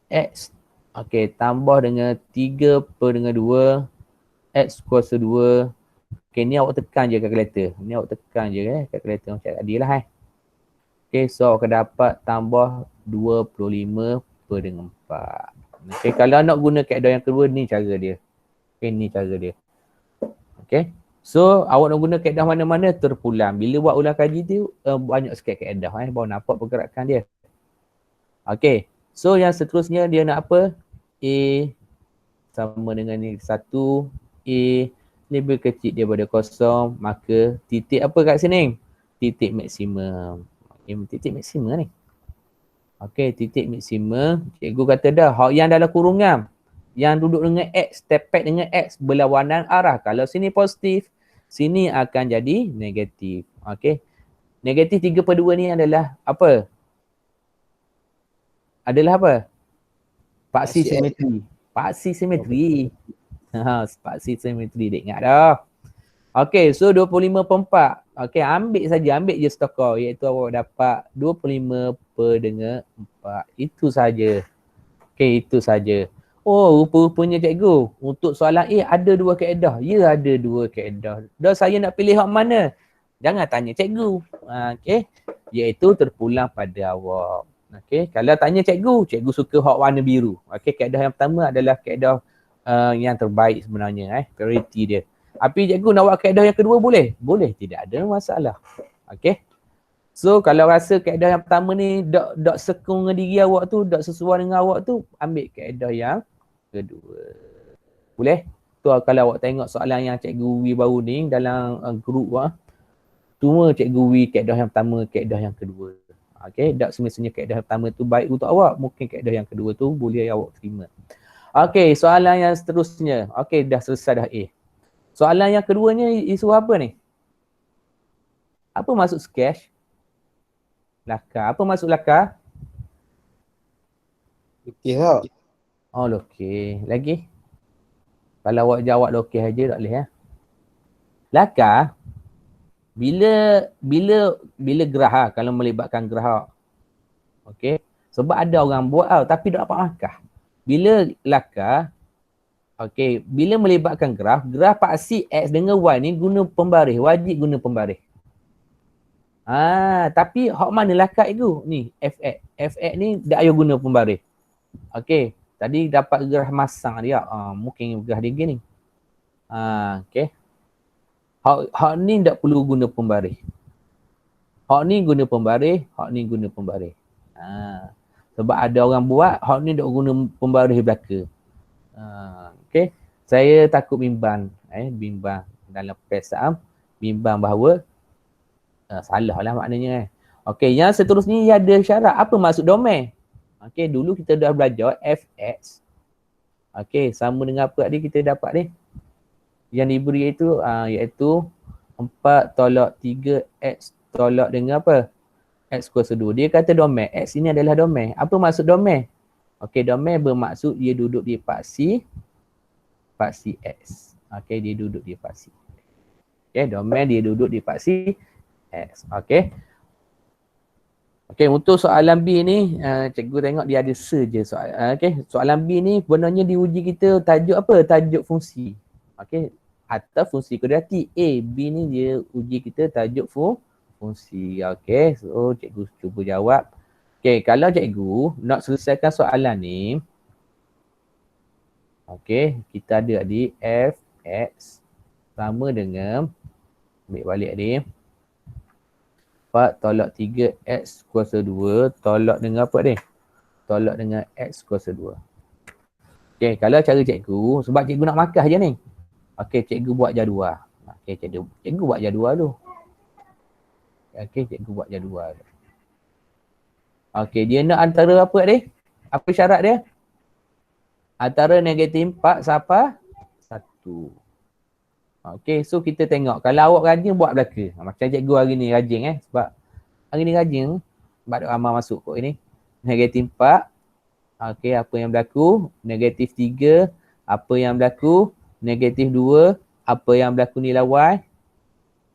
Speaker 1: X. Okey, tambah dengan 3/2. X kuasa 2. Okey, ni awak tekan je kalkulator. Ni awak tekan je kalkulator macam tadi lah Okey, so awak akan dapat tambah 25/4. Okey, kalau nak guna kaedah yang kedua, ni cara dia. Okey, ni cara dia. Okey. So, awak nak guna kaedah mana-mana terpulang. Bila buat ulang kaji tu, banyak sikit kaedah baru nampak pergerakan dia. Okey. So, yang seterusnya dia nak apa? A sama dengan ni 1. A lebih kecil daripada 0. Maka titik apa kat sini? Titik maksimum. Titik maksimum ni. Okey, titik maksimum. Cikgu kata dah, hak yang dalam kurungan. Yang duduk dengan X, tepat dengan X, berlawanan arah. Kalau sini positif, sini akan jadi negatif. Okey. Negatif 3/2 ni adalah apa? Adalah apa? Paksi simetri. Paksi simetri. Paksi simetri, dia ingat dah. Okey, so 25/4. Okey, ambil je stokor iaitu awak dapat 25/4. Itu saja. Okey, itu saja. Oh, rupa-rupanya cikgu. Untuk soalan A ada 2 kaedah. Ya, ada 2 kaedah. Dah saya nak pilih hak mana? Jangan tanya cikgu. Okey. Iaitu terpulang pada awak. Okey. Kalau tanya cikgu, cikgu suka hak warna biru. Okey. Kaedah yang pertama adalah kaedah yang terbaik sebenarnya. Priority dia. Tapi cikgu nak buat kaedah yang kedua boleh? Boleh. Tidak ada masalah. Okey. So kalau rasa kaedah yang pertama ni dok sekung dengan diri awak tu, dok sesuai dengan awak tu, ambil kaedah yang kedua. Boleh? Tu kalau awak tengok soalan yang cikgu Wi baru ni dalam grup cuma cikgu Wi kaedah yang pertama, kaedah yang kedua. Okey, tak semestinya kaedah yang pertama tu baik untuk awak, mungkin kaedah yang kedua tu boleh awak terima. Okey, soalan yang seterusnya. Okey, dah selesai dah A. Soalan yang keduanya isu apa ni? Apa maksud sketch? Lakar. Apa maksud lakar?
Speaker 3: Lukis tau.
Speaker 1: Oh, lukis. Lagi? Kalau awak jawab lukis aja tak boleh ya. Lakar bila gerah kalau melibatkan gerah. Okey. Sebab ada orang buat tapi tak dapat markah. Bila lakar bila melibatkan graf paksi X dengan Y ni guna pembaris, wajib guna pembaris. Tapi hak mana lakar itu? Ni FX. FX ni tak payah guna pembaris. Okey. Tadi dapat gerah masang dia. Mungkin gerah dia gini. Okey. Hak ni tak perlu guna pembaris. Hak ni guna pembaris, hak ni guna pembaris. Sebab ada orang buat, hak ni tak guna pembaris belaka. Okey. Saya takut bimbang. Bimbang dalam PSAM. Bimbang bahawa salah lah maknanya. Okey, yang seterusnya ada syarat. Apa maksud domain? Okey, dulu kita dah belajar fx. Okey, sama dengan apa tadi kita dapat ni? Yang diberi iaitu 4/3x tolak dengan apa? X kuasa 2. Dia kata domain. X ini adalah domain. Apa maksud domain? Okey, domain bermaksud dia duduk di paksi X. Okey, dia duduk di paksi. Okey, domain dia duduk di paksi X. Okey. Okey, untuk soalan B ni, cikgu tengok dia ada saja soalan. Okey, soalan B ni sebenarnya diuji kita tajuk apa? Tajuk fungsi. Okey, atau fungsi kuadratik. A, B ni dia uji kita tajuk fungsi. Okey, so cikgu cuba jawab. Okey, kalau cikgu nak selesaikan soalan ni, okey, kita ada di fx sama dengan, ambil balik ni, 4/3x kuasa 2 tolak dengan apa ni? Tolak dengan x kuasa 2. Okey, kalau cara cikgu, sebab cikgu nak markah je ni. Okey, cikgu buat jadual. Okey, cikgu buat jadual tu. Okey, cikgu buat jadual. Okey, dia nak antara apa ni? Apa syarat dia? Antara negatif 4 sampai 1. Okey, so kita tengok. Kalau awak rajin buat belaka. Macam cikgu hari ni rajin sebab hari ni rajin. Sebab ada amal masuk kot ini. Negatif 4. Okey, apa yang berlaku? Negatif 3. Apa yang berlaku? Negatif 2. Apa yang berlaku nilai Y?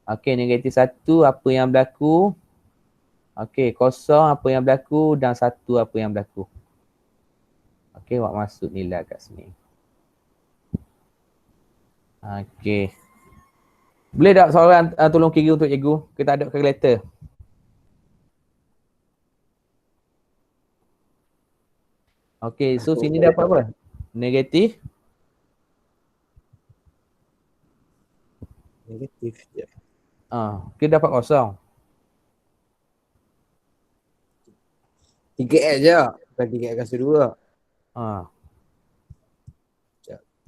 Speaker 1: Okey, negatif 1. Apa yang berlaku? Okey, kosong apa yang berlaku dan 1 apa yang berlaku. Okey, awak masuk nilai kat sini. Okey. Boleh tak seorang tolong kira untuk cikgu? Kita ada kalkulator. Okey, so sini dapat apa? Negatif.
Speaker 3: Negatif je.
Speaker 1: Kita dapat kosong.
Speaker 3: 3x je. Bukan 3x kuasa 2.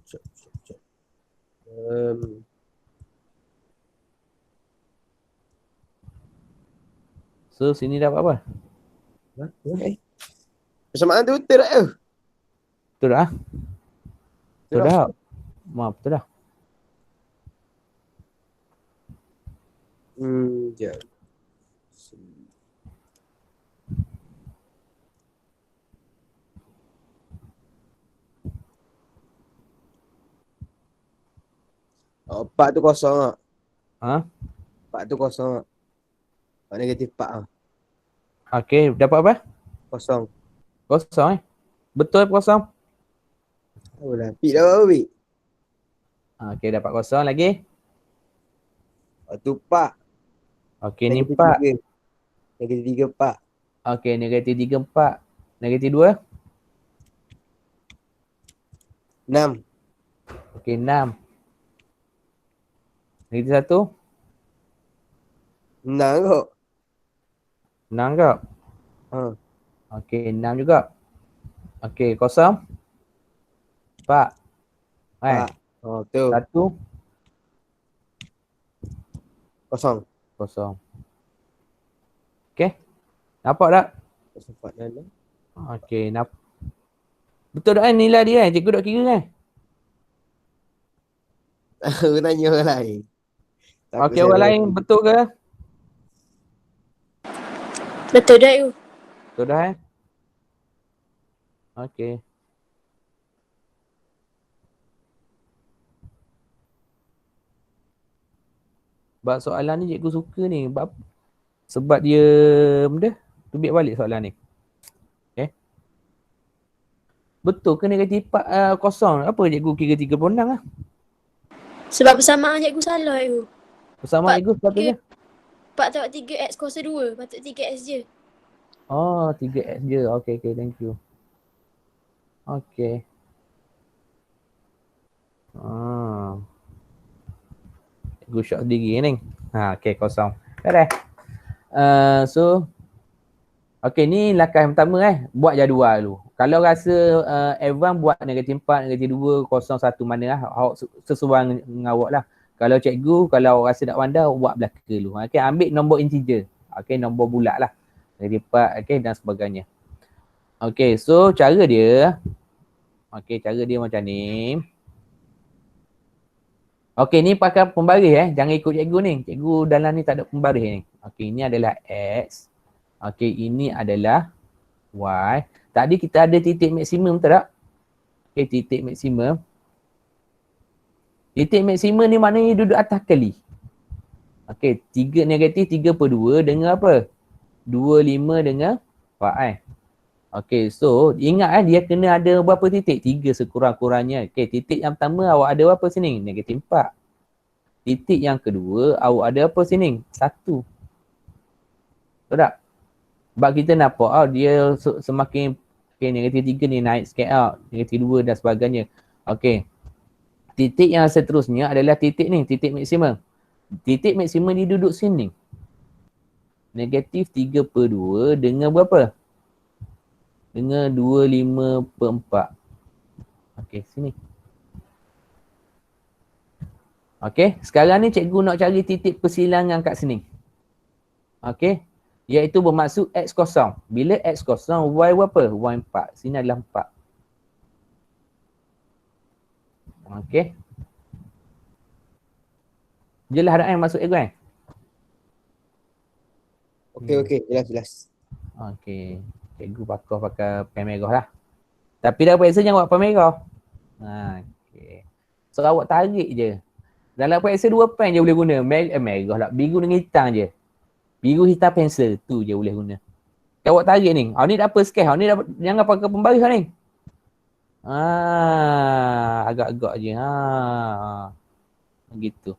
Speaker 3: Sekejap.
Speaker 1: So sini dapat apa?
Speaker 3: Persamaan tu betul tak?
Speaker 1: Betul dah? Betul dah? Maaf, betul dah.
Speaker 3: Sekejap. Empat tu kosong tak? Empat tu kosong tak? Negatif 4 lah.
Speaker 1: Okey, dapat apa?
Speaker 3: Kosong.
Speaker 1: Kosong Betul kosong?
Speaker 3: Tahu lah. Pik dah apa Pik?
Speaker 1: Okey, dapat kosong lagi.
Speaker 3: Lepas tu 4.
Speaker 1: Okey, ni
Speaker 3: Negatif
Speaker 1: 4.
Speaker 3: 3. Negatif 3, 4.
Speaker 1: Okey, negatif 3, 4. Negatif 2.
Speaker 3: 6.
Speaker 1: Okey, 6. Negatif 1.
Speaker 3: 6 kot.
Speaker 1: 6 ke?
Speaker 3: Ha.
Speaker 1: Okey, 6 juga. Okey, kosong. 4.
Speaker 3: 4. Oh, betul.
Speaker 1: 1.
Speaker 3: Kosong.
Speaker 1: Kosong. Okey. Nampak tak?
Speaker 3: Kosong 4 dan 6.
Speaker 1: Okey, betul tak kan nilai dia kan? Cikgu dok kira kan?
Speaker 3: Aku tanya orang lain. Takut
Speaker 1: Okey,
Speaker 3: saya
Speaker 1: orang
Speaker 3: ada
Speaker 1: lain
Speaker 3: lagi.
Speaker 1: betul ke?
Speaker 4: Betul dah you.
Speaker 1: Betul dah eh? Okey. Sebab soalan ni cikgu suka ni. Sebab dia benda. Tubik balik soalan ni. Okay. Betul ke negatif 4 kosong? Apa cikgu kira 36 lah?
Speaker 4: Sebab persamaan cikgu salah you.
Speaker 1: Bersama cikgu sepatutnya.
Speaker 4: 4 tambah 3 X kuasa 2. Patut 3 X je.
Speaker 1: Oh, 3x je. Okay, thank you. Okay. Cikgu shot sendiri ni. Okay, kosong. Dah. So, okay, ni langkah yang pertama buat jadual dulu. Kalau rasa Evan buat negatif 4, negatif 2, kosong 1 mana lah. Awak sesuai dengan awak lah. Kalau cikgu, kalau awak rasa nak pandai, buat belaka dulu. Okay, ambil nombor integer. Okay, nombor bulat lah. Negatif 4, okay, dan sebagainya. Okay, so cara dia. Okay, cara dia macam ni. Okay, ni pakai pembaris Jangan ikut cikgu ni. Cikgu dalam ni tak ada pembaris ni. Okay, ini adalah X. Okay, ini adalah Y. Tadi kita ada titik maksimum betul tak? Okay, titik maksimum. Titik maksimum ni maknanya duduk atas kali. Okay, 3 negatif 3/2 dengan apa? 25 dengan 4 Okay, so ingat dia kena ada berapa titik? 3 sekurang-kurangnya. Okay, titik yang pertama awak ada apa sini? Negatif 4. Titik yang kedua awak ada apa sini? 1. Betul tak? Sebab kita nampak dia semakin negatif 3 ni naik sikit negatif 2 dan sebagainya. Okay. Titik yang seterusnya adalah titik ni, titik maksimum. Titik maksimum dia duduk sini. Negatif 3/2 dengan berapa? Dengan 25/4. Okay, sini. Okay, sekarang ni cikgu nak cari titik persilangan kat sini. Okay, iaitu bermaksud X kosong. Bila X kosong, Y berapa? Y 4. Sini adalah 4. Okay. Jelas tak maksud cikgu
Speaker 3: Okey, jelas.
Speaker 1: Okay. Cikgu pakai pen merah lah. Tapi dah periksa jangan buat pen merah. Okay. So awak tarik je. Dalam periksa 2 pen je boleh guna. Merah lah. Biru dengan hitam je. Biru hitam pensel. Tu je boleh guna. Awak tarik ni. Ni dah apa sketch. Ni dah, jangan pakai pembaris ni. Agak-agak je. Begitu.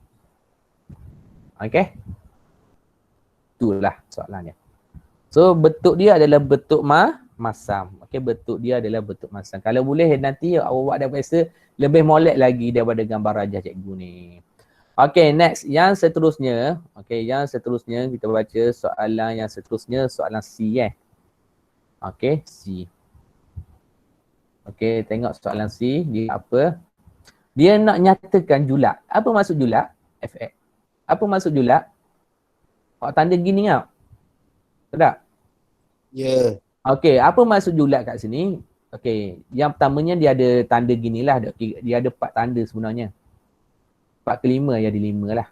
Speaker 1: Okay. Itulah soalannya. So bentuk dia adalah bentuk masam. Okay, bentuk dia adalah bentuk masam. Kalau boleh nanti awak ada periksa lebih molek lagi daripada gambar rajah cikgu ni. Okay, next. Yang seterusnya. Okay, yang seterusnya kita baca soalan yang seterusnya. Soalan C Okay, C. Okay, tengok soalan C. Dia apa? Dia nak nyatakan julak. Apa maksud julak? FX. Apa maksud julak? Awak tanda gini tau. Betul tak?
Speaker 3: Ya. Yeah.
Speaker 1: Okay, apa maksud julak kat sini? Okay, yang pertamanya dia ada tanda gini lah. Dia ada 4 tanda sebenarnya. 4 ke 5, dia ada 5 lah.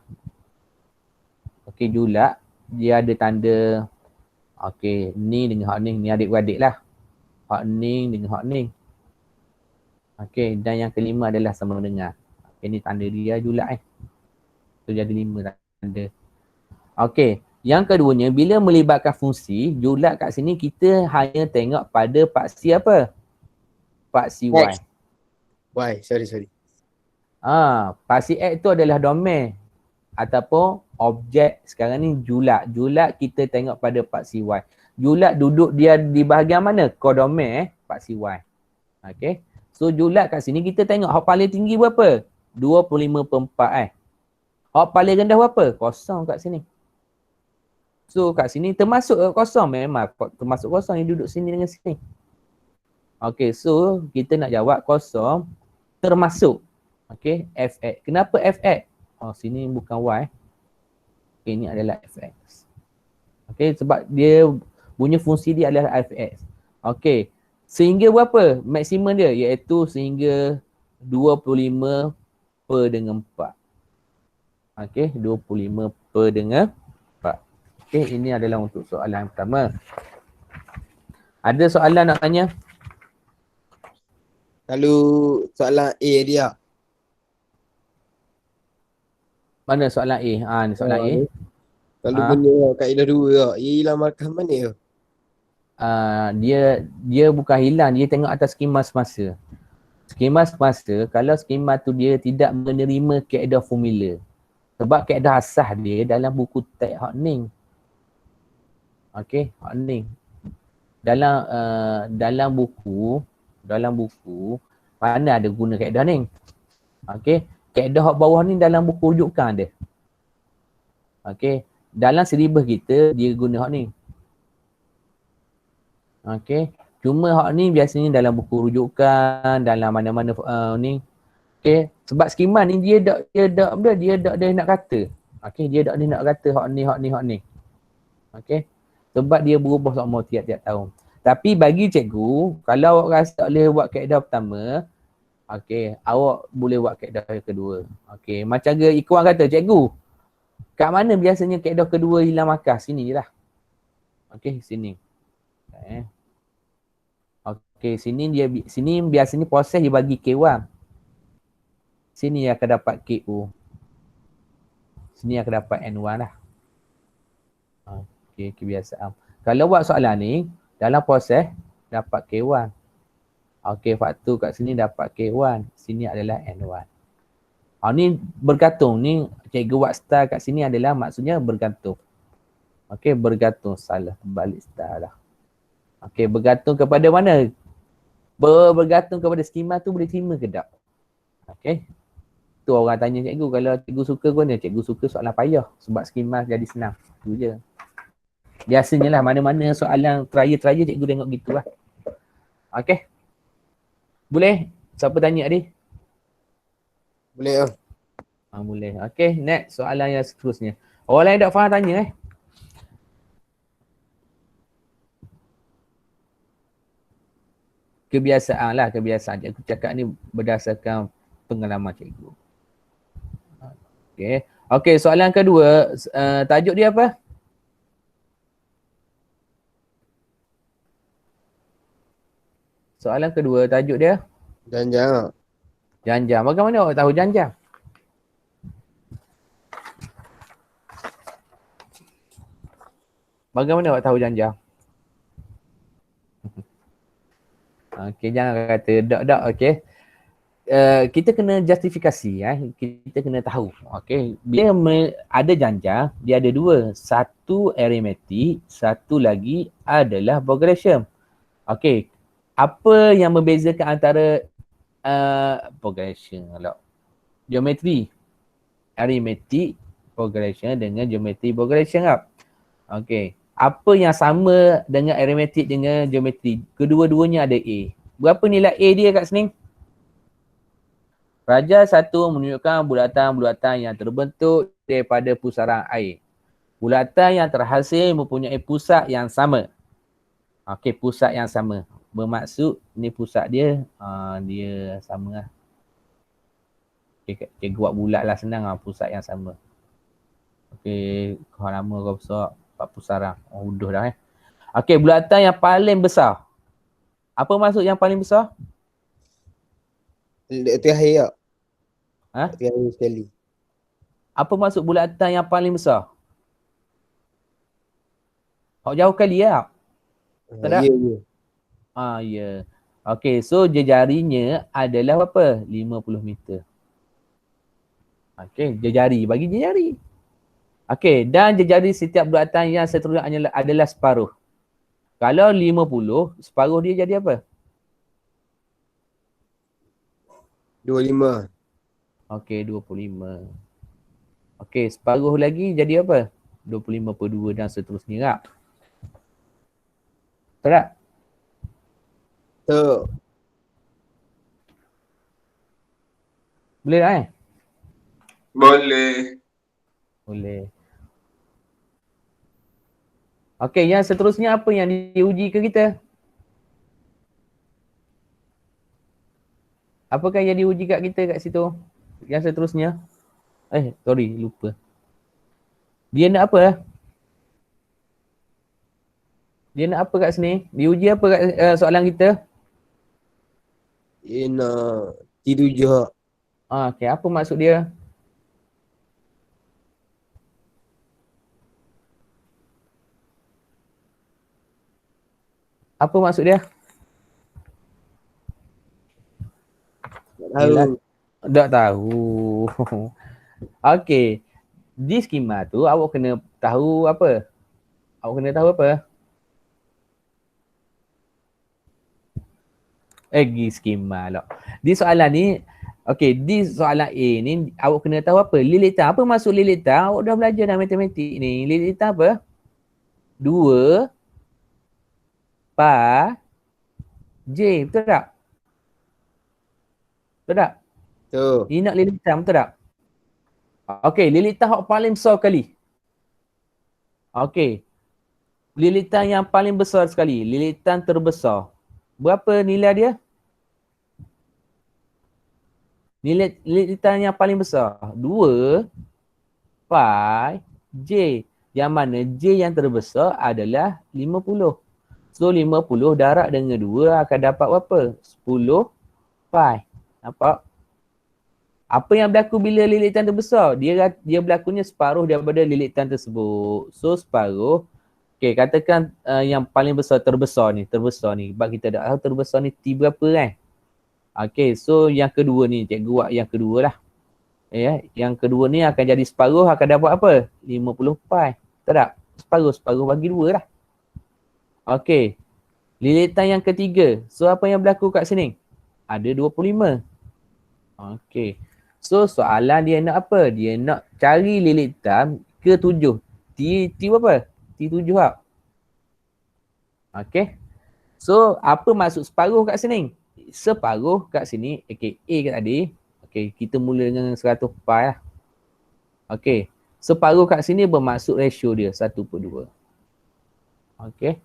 Speaker 1: Okay, julak. Dia ada tanda. Okay, ni dengan hak ni. Ni adik-beradik lah. Hak ni dengan hak ni. Okay, dan yang kelima adalah sama dengan. Okay, ni tanda dia julak So, dia ada 5 tanda. Okay, yang keduanya, bila melibatkan fungsi, julak kat sini kita hanya tengok pada paksi apa? Paksi Y.
Speaker 3: Y, sorry.
Speaker 1: Paksi X tu adalah domain. ataupun objek sekarang ni julat. Julat kita tengok pada part CY. Julat duduk dia di bahagian mana? Kodomer part CY. Okay. So julat kat sini kita tengok hak paling tinggi berapa? 25/4 Hak paling rendah berapa? Kosong kat sini. So kat sini termasuk kosong, memang termasuk kosong yang duduk sini dengan sini. Okay, so kita nak jawab kosong termasuk. Okay, fx. Kenapa fx? Oh, sini bukan y. Okay, ini adalah fx. Okay, sebab dia punya fungsi dia adalah fx. Okay, sehingga berapa maksimum dia? Iaitu sehingga 25/4. Okay, 25/4. Okay, ini adalah untuk soalan yang pertama. Ada soalan nak tanya?
Speaker 3: Kalau soalan A dia.
Speaker 1: Mana soalan A? Ni soalan A.
Speaker 3: Kalau punya kaedah 2 tak. Ia hilang markah mana tu?
Speaker 1: Dia bukan hilang, dia tengok atas skema semasa. Skema semasa, kalau skema tu dia tidak menerima kaedah formula. Sebab kaedah asas dia dalam buku teks hak ni. Okey, hak ni. Dalam buku mana ada guna kaedah ni. Okey, kaedah hak bawah ni dalam buku rujukan dia. Okey, dalam silibus kita dia guna hak ni. Okey, cuma hak ni biasanya dalam buku rujukan, dalam mana-mana ni. Okey, sebab skema ni dia tak nak kata. Okey, dia tak nak kata hak ni. Okey. Sebab dia berubah sama tiap-tiap tahun. Tapi bagi cikgu, kalau awak rasa tak boleh buat kaedah pertama, okey, awak boleh buat kaedah yang kedua. Okey, macam Ikhwan kata, cikgu, kat mana biasanya kaedah kedua hilang markah? Sini je lah. Okey, sini. Okey, sini biasanya proses dia bagi K1. Sini akan dapat KO. Sini akan dapat N1 lah. Okey, kebiasaan. Kalau buat soalan ni, dalam proses dapat K1. Okey, faktor kat sini dapat K1. Sini adalah N1. Ni bergantung. Ni cikgu buat star kat sini adalah maksudnya bergantung. Okey, bergantung. Salah, balik star lah. Okey, bergantung kepada mana? Bergantung kepada skema tu boleh terima ke tak? Okey. Tu orang tanya cikgu, kalau cikgu suka guna, cikgu suka soalan payah sebab skema jadi senang. Tu je. Biasanya lah mana-mana soalan terakhir cikgu tengok gitulah. Okey. Boleh? Siapa tanya tadi?
Speaker 3: Boleh ke?
Speaker 1: Boleh. Okey, next soalan yang seterusnya. Orang lain tak faham tanya Kebiasaan lah, kebiasaan. Cikgu cakap ni berdasarkan pengalaman cikgu. Okey. Okey, soalan kedua, tajuk dia apa? Soalan kedua, tajuk dia?
Speaker 3: Janjang.
Speaker 1: Janjang. Bagaimana awak tahu janjang? Bagaimana awak tahu janjang? Okey, jangan kata dak, okey. Kita kena justifikasi, kita kena tahu. Okey, bila ada janjang, dia ada dua. Satu arithmetic, satu lagi adalah progression. Okey, apa yang membezakan antara progression, geometri, arithmetic progression dengan geometri progression tak? Okey, apa yang sama dengan arithmetic dengan geometri? Kedua-duanya ada A. Berapa nilai A dia kat sini? Raja satu menunjukkan bulatan-bulatan yang terbentuk daripada pusaran air. Bulatan yang terhasil mempunyai pusat yang sama. Okey, pusat yang sama. Bermaksud ni pusat dia, dia sama lah. Okay, cikgu buat bulat lah, senang lah, pusat yang sama. Okey, kau nama kau besar, 4 pusaran. Udah dah Okey, bulatan yang paling besar. Apa maksud yang paling besar?
Speaker 3: Terakhir tak? Terakhir sekali.
Speaker 1: Apa maksud bulatan yang paling besar? Kau jauh kali tak? Tak?
Speaker 3: Ya.
Speaker 1: Ya. Okey, so jejarinya adalah berapa? 50 meter. Okey, jejari. Bagi jejari. Okey, dan jejari setiap bulatan yang seterusnya adalah separuh. Kalau 50, separuh dia jadi apa?
Speaker 3: 25.
Speaker 1: Okey, 25. Okey, separuh lagi jadi apa? 25/2 dan seterusnya tak? Betul tak?
Speaker 3: Tu.
Speaker 1: Boleh tak
Speaker 2: Boleh.
Speaker 1: Boleh. Okey, yang seterusnya apa yang diuji ke kita? Apakah yang diuji kat kita kat situ? Yang seterusnya? Sorry, lupa. Dia nak apa? Dia nak apa kat sini? Diuji apa kat soalan kita?
Speaker 3: Dia nak T7.
Speaker 1: Okey, apa maksud dia? Apa maksud dia?
Speaker 3: Tak tahu.
Speaker 1: Tak tahu. Okey. Di skema tu awak kena tahu apa? Awak kena tahu apa? Skema lah. Di soalan ni, okey, di soalan A ni awak kena tahu apa? Lilitan. Apa maksud lilitan? Awak dah belajar dalam matematik ni. Lilitan apa? 2 pi J. Betul tak? Betul tak?
Speaker 3: Tu.
Speaker 1: Ini nak lilitan, betul tak? Okey, lilitan yang paling besar sekali. Okey. Lilitan yang paling besar sekali. Lilitan terbesar. Berapa nilai dia? Lilitan yang paling besar. 2 pi J. Yang mana J yang terbesar adalah 50. So 50 darab dengan 2 akan dapat berapa? 10 pi. Nampak? Apa yang berlaku bila lilitan terbesar? Dia berlakunya separuh daripada lilitan tersebut. So separuh. Okay, katakan yang paling besar terbesar ni. Sebab kita dah tahu terbesar ni T berapa kan? Okay, so yang kedua ni. Cikgu buat yang kedua lah. Yang kedua ni akan jadi separuh akan dapat apa? 50 pi. Betul tak? Separuh bagi 2 lah. Okay. Lilitan yang ketiga. So apa yang berlaku kat sini? Ada 25. Okay. So soalan dia nak apa? Dia nak cari lilitan ke-7. T berapa? T7 tak? Okay. So apa maksud separuh kat sini? Separuh kat sini, okay, A kat tadi. Okay, kita mula dengan 100 pi lah. Okay. Separuh kat sini bermaksud ratio dia 1/2. Okay.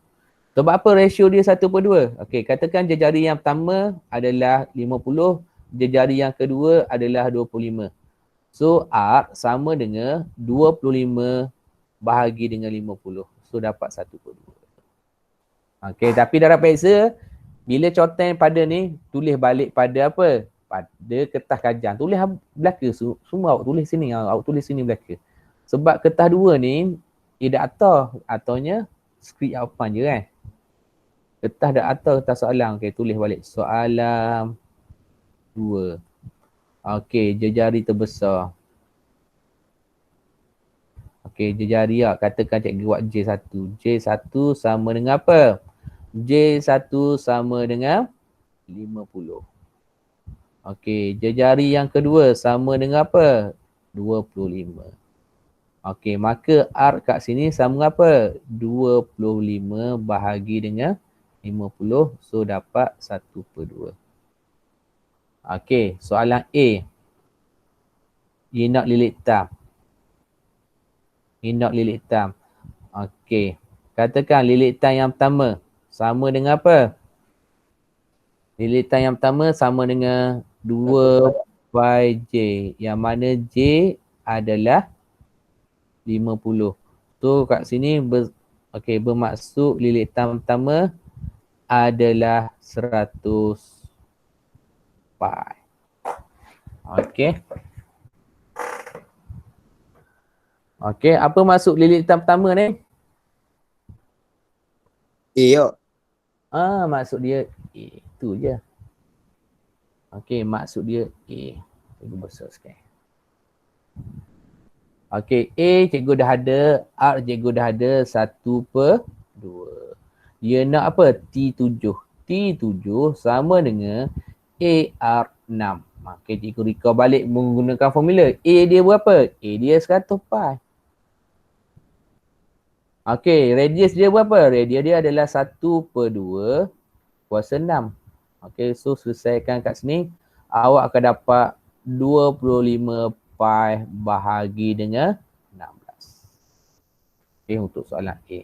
Speaker 1: Sebab apa ratio dia 1/2? Okay, katakan jejari yang pertama adalah 50. Jejari yang kedua adalah 25. So R sama dengan 25 bahagi dengan 50. So dapat 1/2. Okay, tapi darab periksa, bila contoh pada ni, tulis balik pada apa? Pada kertas kajang. Tulis belaka, semua awak tulis sini. Awak tulis sini belaka. Sebab kertas 2 ni, tidak atar. Atarnya skrip jawapan je kan. Kertas dah atar kertas soalan. Okay, tulis balik. Soalan 2. Okey, jejari terbesar. Okey, jejari lah. Katakan cikgu buat J1. J1 sama dengan apa? J1 sama dengan 50. Okey, jejari yang kedua sama dengan apa? 25. Okey, maka R kat sini sama dengan apa? 25 bahagi dengan 50. So, dapat 1/2. Okey, soalan A. Inok lilit tam. Inok lilit tam. Okey. Katakan lilitan yang pertama sama dengan apa? Lilitan yang pertama sama dengan 2 pi J. Yang mana J adalah 50. So kat sini bermaksud lilitan pertama adalah 100 pi. Okey. Okey, apa maksud lilitan pertama ni?
Speaker 3: Ya.
Speaker 1: Maksud dia A. Itu je. Okey, maksud dia A. Tunggu besar sikit. Okey, A cikgu dah ada, R cikgu dah ada 1/2. Dia nak apa? T7. T7 sama dengan AR6. Okey, cikgu recall balik menggunakan formula. A dia berapa? A dia 100 pi. Okey, radius dia berapa? Radius dia adalah 1/2 kuasa 6. Okey, so selesaikan kat sini. Awak akan dapat 25 pi bahagi dengan 16. Okey, untuk soalan A.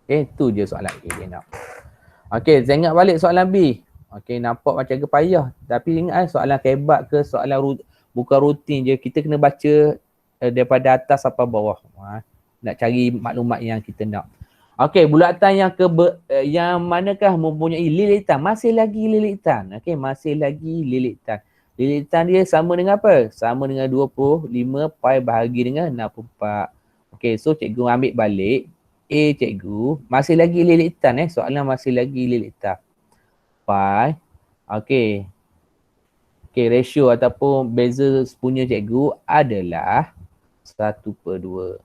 Speaker 1: Okey, tu je soalan A dia nak. Okey, tengok balik soalan B. Okey, nampak macam agak payah. Tapi ingat soalan kebat ke soalan bukan rutin je. Kita kena baca daripada atas sampai bawah. Nak cari maklumat yang kita nak. Okey, bulatan yang manakah mempunyai lilitan? Masih lagi lilitan. Okey, masih lagi lilitan. Lilitan dia sama dengan apa? Sama dengan 25 pi bahagi dengan 64. Okey, so cikgu ambil balik. A cikgu, masih lagi lilitan soalan masih lagi lilitan. Pi. Okey. Okey, ratio ataupun beza punya cikgu adalah 1/2.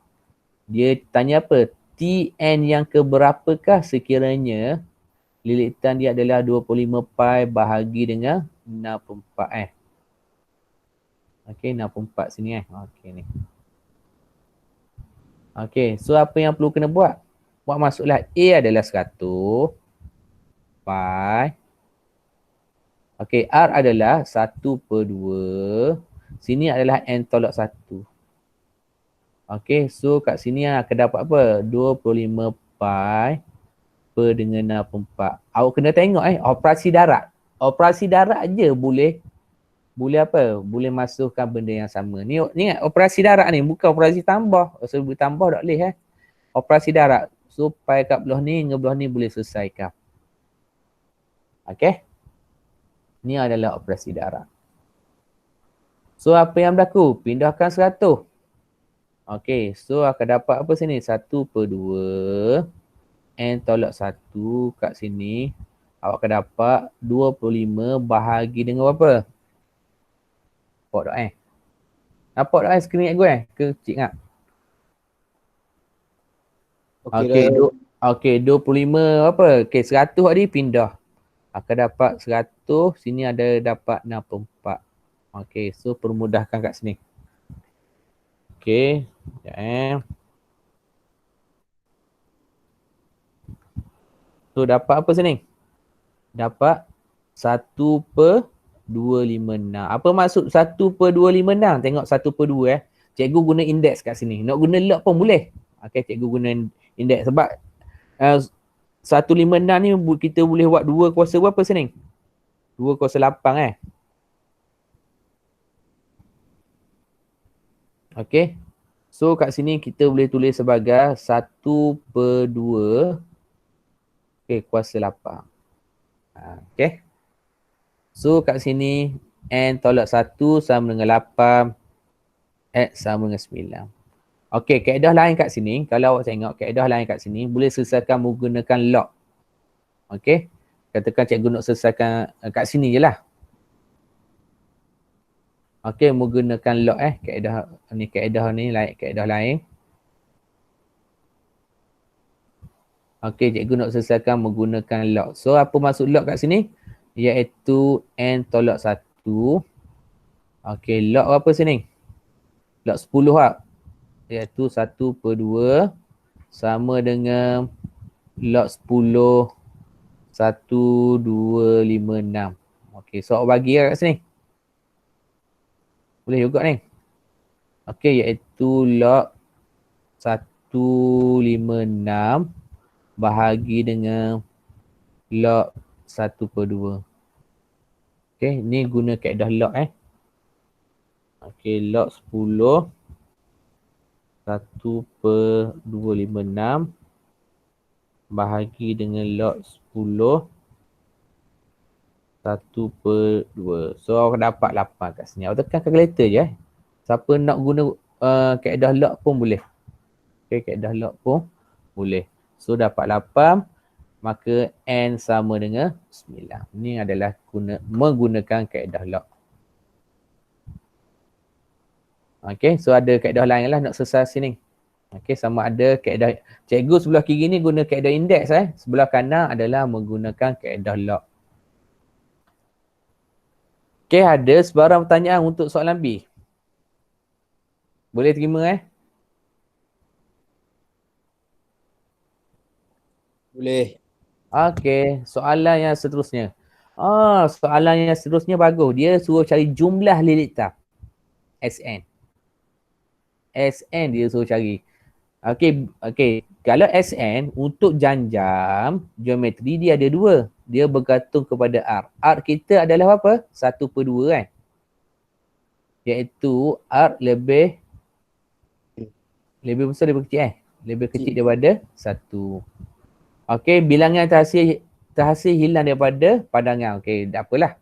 Speaker 1: Dia tanya apa? Tn yang keberapakah sekiranya lilitan dia adalah 25 pi bahagi dengan 64 Okey, 64 sini Okey ni. Okey, so apa yang perlu kena buat? Buat masuklah A adalah 100 pi. Okey, R adalah 1/2. Sini adalah N tolak 1. Okey, so kat sini akan dapat apa? 25 pi per dengan 64. Awak kena tengok operasi darat. Operasi darat je boleh apa? Boleh masukkan benda yang sama. Ni ingat operasi darat ni bukan operasi tambah. Sebab tambah tak boleh Operasi darat. So pi kat belah ni dengan belah ni boleh selesaikan. Okey. Ni adalah operasi darat. So apa yang berlaku? Pindahkan 100. Okey, so akan dapat apa sini? 1/2 N tolak 1 kat sini. Awak akan dapat 25 bahagi dengan berapa? Nampak tak Nampak tak skrin aku Kecil tak? Okey, 25 apa? Okey, 100 tadi pindah. Akan dapat 100, sini ada dapat 64. Okey, so permudahkan kat sini. Okey, sekejap So dapat apa sini? Dapat 1/256. Apa maksud 1/256? Tengok 1/2 Cikgu guna indeks kat sini. Nak guna log pun boleh. Okey, cikgu guna indeks sebab 156 ni kita boleh buat 2 kuasa berapa sini? 2 kuasa 8 Okey. So kat sini kita boleh tulis sebagai 1/2 kuasa 8. Okey. So kat sini N tolak 1 sama dengan 8. X sama dengan 9. Okey, kaedah lain kat sini. Kalau awak tengok kaedah lain kat sini boleh selesaikan menggunakan log. Okey. Katakan cikgu nak selesaikan kat sini je lah. Okey, menggunakan log kaedah ni kaedah lain. Okey, cikgu nak selesaikan menggunakan log. So apa maksud log kat sini? Iaitu N tolak 1. Okey, log apa sini? Log 10 iaitu 1/2 sama dengan log 10 1256. Okey, so awak bagi kat sini. Boleh juga ni. Okey, iaitu log 156 bahagi dengan log 1/2. Okey, ni guna kaedah log Okey, log 10 1/256 bahagi dengan log 10 1/2. So awak dapat 8 kat sini. Awak tekan calculator je Siapa nak guna kaedah log pun boleh. Okey, kaedah log pun boleh. So dapat 8, maka N sama dengan 9. Ini adalah menggunakan kaedah log. Okay, so ada kaedah lain lah nak selesai sini. Okay, sama ada kaedah, cikgu sebelah kiri ni guna kaedah indeks sebelah kanan adalah menggunakan kaedah log. Okay, ada sebarang pertanyaan untuk soalan B? Boleh terima
Speaker 3: Boleh.
Speaker 1: Okay, soalan yang seterusnya. Soalan yang seterusnya bagus. Dia suruh cari jumlah lilit taf. SN. SN dia suruh cari. Okay. Kalau SN untuk jam-jam geometri dia ada dua. Dia bergantung kepada R. R kita adalah apa? 1/2 kan? Iaitu R lebih besar daripada kecil Lebih kecil daripada 1. Okay, bilangan terhasil hilang daripada padangan. Okay, tak apalah.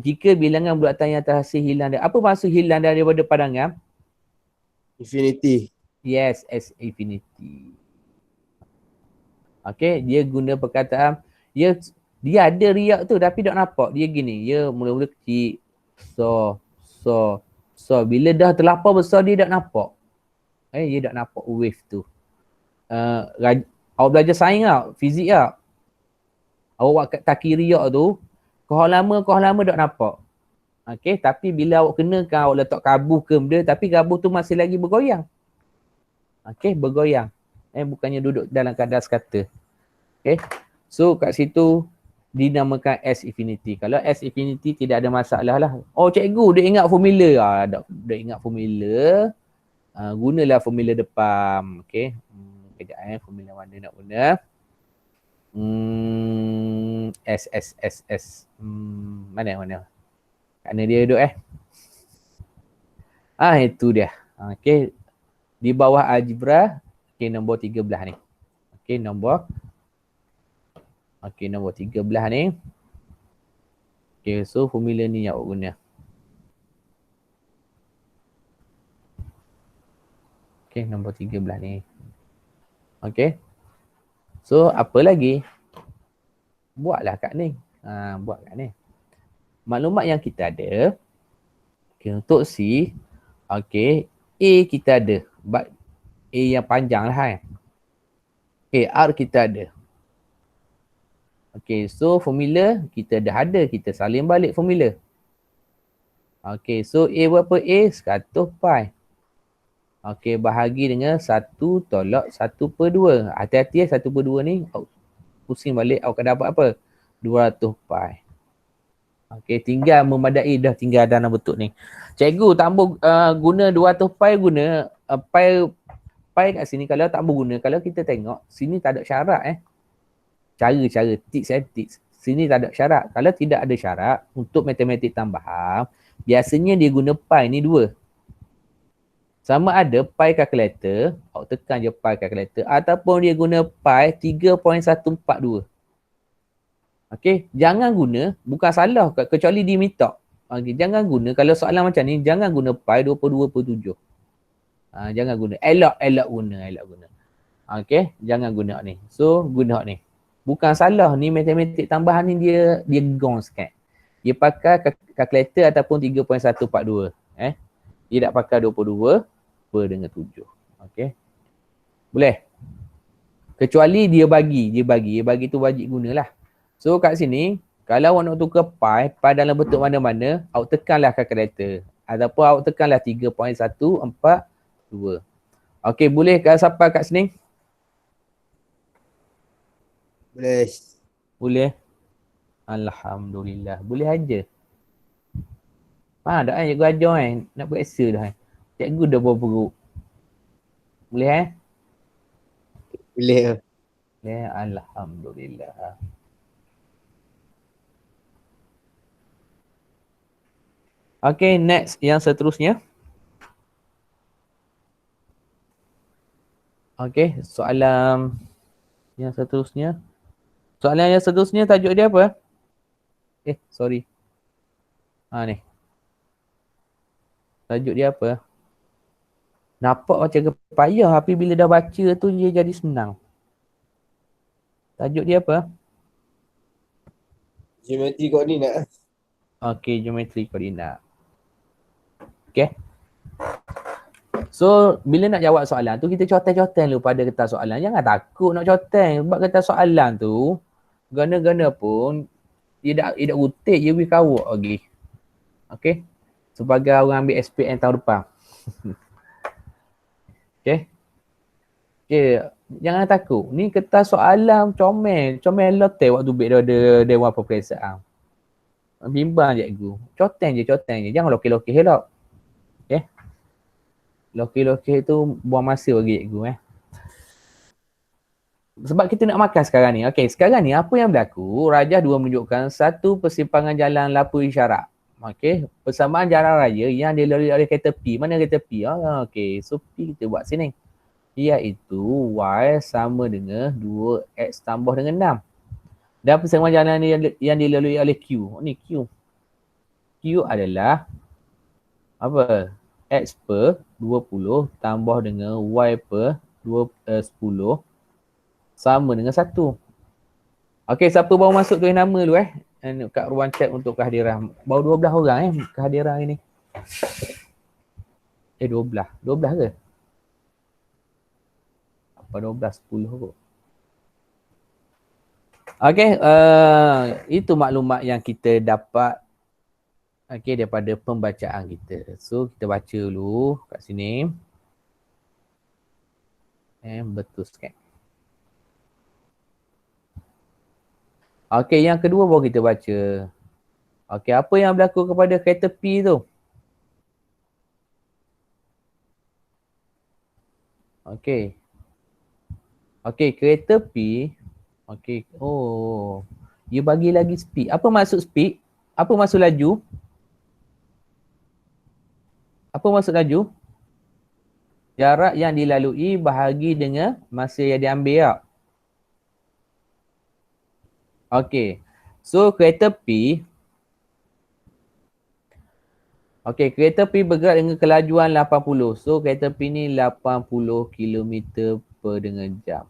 Speaker 1: Jika bilangan bulatan yang terhasil hilang, apa maksud hilang daripada padangan?
Speaker 3: Infinity.
Speaker 1: Yes, S infinity. Okay, dia guna perkataan, dia ada riak tu tapi tak nampak. Dia gini, dia mula-mula kecil. So. Bila dah terlampau besar dia tak nampak. Dia tak nampak wave tu. Awak belajar sains tak? Fizik tak? Awak buat kaki riak tu, kohon lama tak nampak. Okay, tapi bila awak kenakan, awak letak gabuh ke benda, tapi gabuh tu masih lagi bergoyang. Okay, bergoyang. Bukannya duduk dalam keadaan sekata. Okay, so kat situ dinamakan S infinity. Kalau S infinity tidak ada masalah lah. Oh cikgu, dia ingat formula. Dia ingat formula. Gunalah formula depan. Okay. Kejap formula mana nak guna. S. Mana. Kat mana dia duduk itu dia. Okay. Di bawah algebra. Okay, nombor 13 ni. Okay, nombor 13 ni. Okay, so formula ni yang awak guna. Okay, nombor 13 ni. Okay. So, apa lagi? Buatlah kat ni. Buat kat ni. Maklumat yang kita ada. Okay, untuk C. Okay. A kita ada. A yang panjang lah Okay, R kita ada. Okay, so formula kita dah ada. Kita salin balik formula. Okay, so A berapa A? 100 pi. Okay, bahagi dengan 1 tolak 1/2. Hati-hati 1/2 ni. Pusing balik, awak akan dapat apa? 200 pi. Okay, tinggal memadai dah tinggal dalam bentuk ni. Cikgu tambah guna 200 pi guna pi kat sini. Kalau tak berguna, kalau kita tengok sini tak ada syarat cara tips. Sini tak ada syarat. Kalau tidak ada syarat untuk matematik tambahan, biasanya dia guna pi ni 2. Sama ada pi calculator, awak tekan je pi calculator, ataupun dia guna pi 3.142. Okay, jangan guna, bukan salah kecuali dia minta. Okay, jangan guna, kalau soalan macam ni, jangan guna pi 22/7. Jangan guna, elok guna. Okay, jangan guna ni. So, guna ni. Bukan salah, ni matematik tambahan ni dia gong sikit. Dia pakai calculator ataupun 3.142. Dia tak pakai 22/7. Okay. Boleh? Kecuali dia bagi tu wajib gunalah. So kat sini, kalau awak nak tukar pi dalam bentuk mana-mana, awak tekanlah calculator. Ataupun awak tekanlah 3.142. Okay, boleh sampai kat sini? Boleh. Alhamdulillah. Boleh aja. Dah cikgu ajar nak periksa dah. Cikgu dah bawa perut. Boleh
Speaker 3: Boleh.
Speaker 1: Alhamdulillah. Okay, next yang seterusnya. Okay, soalan yang seterusnya. Soalan yang seterusnya tajuk dia apa? Sorry. Ni. Tajuk dia apa? Nampak macam payah tapi bila dah baca tu dia jadi senang. Tajuk dia apa?
Speaker 3: Geometri koordinat.
Speaker 1: Okay, geometri koordinat. Okay. So, bila nak jawab soalan tu, kita coten-coten dulu pada kertas soalan. Jangan takut nak coten. Sebab kertas soalan tu, gana-gana pun, tidak utik, dia lebih kawak lagi. Okay? Sebagai orang ambil SPM tahun depan. Okay? Okay. Jangan takut. Ni kertas soalan comel. Comel lotek waktu duduk daripada Dewan Peperiksaan. Bimbang cikgu. Coten je. Jangan lokeh-lokeh elok. Okay? Lokeh-lokeh tu buang masa bagi cikgu Sebab kita nak makan sekarang ni. Okey, sekarang ni apa yang berlaku? Rajah 2 menunjukkan satu persimpangan jalan lampu isyarat. Okey, persamaan jalan raya yang dilalui oleh kereta P. Mana kereta P? Okey, so P kita buat sini. Iaitu Y sama dengan 2X tambah dengan 6. Dan persamaan jalan yang dilalui oleh Q. Ni Q. Q adalah apa? X per 20 tambah dengan Y per 10 sama dengan 1. Okey, siapa baru masuk tulis nama dulu kat ruang chat untuk kehadiran. Baru 12 orang kehadiran ini. 12. 12 ke? Apa 12? 10 kot. Okey, itu maklumat yang kita dapat daripada pembacaan kita. So, kita baca dulu kat sini. Betul sikit. Okey, yang kedua baru kita baca. Okey, apa yang berlaku kepada kereta P tu? Okey. Okey, kereta P. Okey. Oh. Dia bagi lagi speed. Apa maksud speed? Apa maksud laju? Apa maksud laju? Jarak yang dilalui bahagi dengan masa yang diambil tak? Okey. So, kereta P. Okey, kereta P bergerak dengan kelajuan 80. So, kereta P ni 80 km per dengan jam.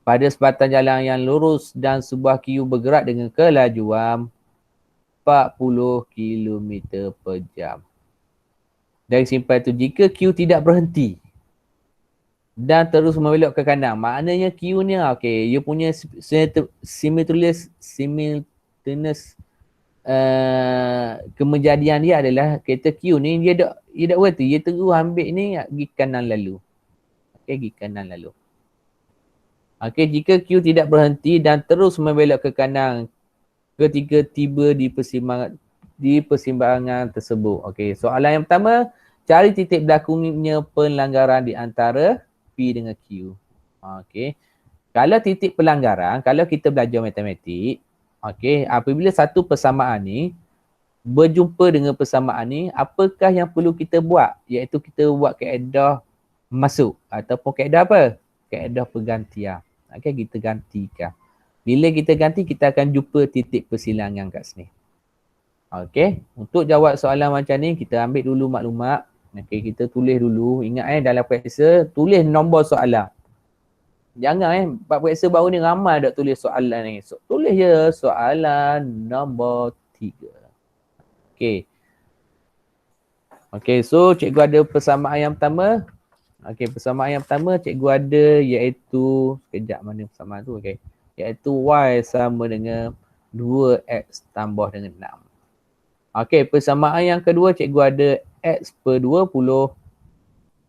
Speaker 1: Pada sebatan jalan yang lurus dan sebuah Q bergerak dengan kelajuan 40 km per jam. Dari simpan itu, jika Q tidak berhenti dan terus membelok ke kanan, maknanya Q ni dia punya simultaneous kemejadian dia adalah kereta Q ni dia tak berhenti, dia terus ambil ni pergi kanan lalu. Pergi kanan lalu. Jika Q tidak berhenti dan terus membelok ke kanan ketika tiba di persimpangan tersebut. Soalan yang pertama, cari titik berlakunya pelanggaran di antara P dengan Q. Kalau titik pelanggaran, kalau kita belajar matematik, apabila satu persamaan ni berjumpa dengan persamaan ni, apakah yang perlu kita buat? Iaitu kita buat kaedah masuk ataupun kaedah apa? Kaedah pergantian. Kita gantikan. Bila kita ganti, kita akan jumpa titik persilangan kat sini. Untuk jawab soalan macam ni, kita ambil dulu maklumat. Kita tulis dulu. Ingat dalam periksa, tulis nombor soalan. Jangan Pak Periksa baru ni ramai dak tulis soalan ni. Tulis je soalan nombor 3. So cikgu ada persamaan yang pertama. Persamaan yang pertama cikgu ada iaitu, sekejap mana persamaan tu, iaitu Y sama dengan 2X tambah dengan 6. Persamaan yang kedua cikgu ada X per 20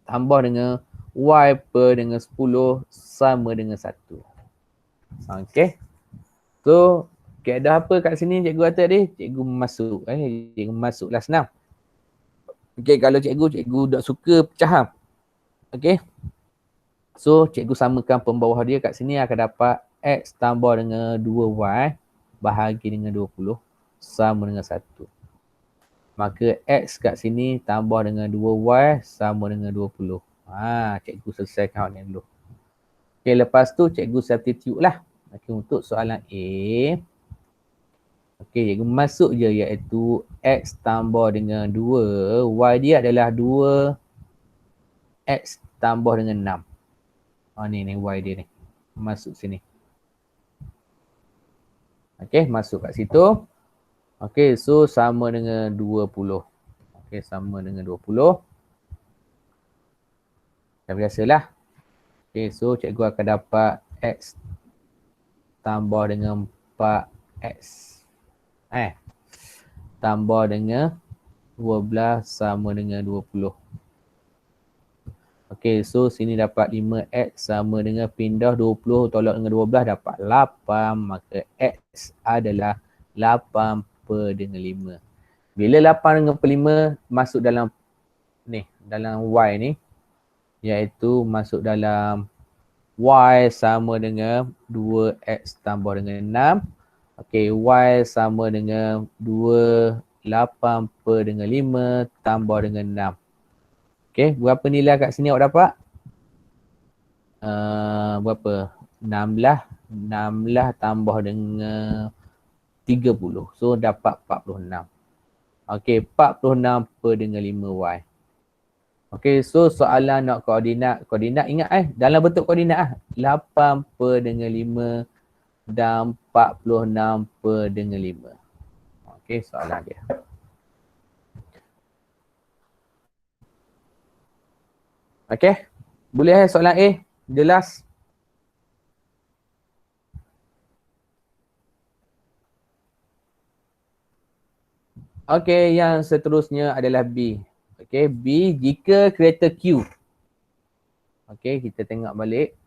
Speaker 1: tambah dengan Y per dengan 10 sama dengan 1. So, kaedah apa kat sini cikgu kata tadi? Cikgu masuk. Cikgu masuklah senang. Kalau cikgu tak suka pecahan. So, cikgu samakan pembawah dia kat sini akan dapat X tambah dengan 2Y bahagi dengan 20 sama dengan 1. Maka X kat sini tambah dengan 2Y sama dengan 20. Cikgu selesaikan ni dulu. Lepas tu cikgu substitute lah. Untuk soalan A. Cikgu masuk je iaitu X tambah dengan 2. Y dia adalah 2X tambah dengan 6. Ni Y dia ni. Masuk sini. Masuk kat situ. So sama dengan 20. Sama dengan 20. Macam biasalah. Okay, so cikgu akan dapat X tambah dengan 4X. Tambah dengan 12 sama dengan 20. Okay, so sini dapat 5X sama dengan pindah 20 tolak dengan 12 dapat 8. Maka X adalah 8 per dengan 5. Bila 8 dengan per 5 masuk dalam ni, dalam Y ni, iaitu masuk dalam Y sama dengan 2X tambah dengan 6. Okay, Y sama dengan 8 per dengan 5 tambah dengan 6. Okay, berapa nilai kat sini awak dapat? Berapa? 16 tambah dengan 30. So, dapat 46. Okay, 46 per dengan 5Y. Okay, so soalan nak koordinat. Koordinat ingat dalam bentuk koordinat 8 per dengan 5 dan 46 per dengan 5. Okay, soalan dia. Okay, boleh soalan A? Jelas? Okay, yang seterusnya adalah B. Okay, B, jika kereta Q. Okay, kita tengok balik.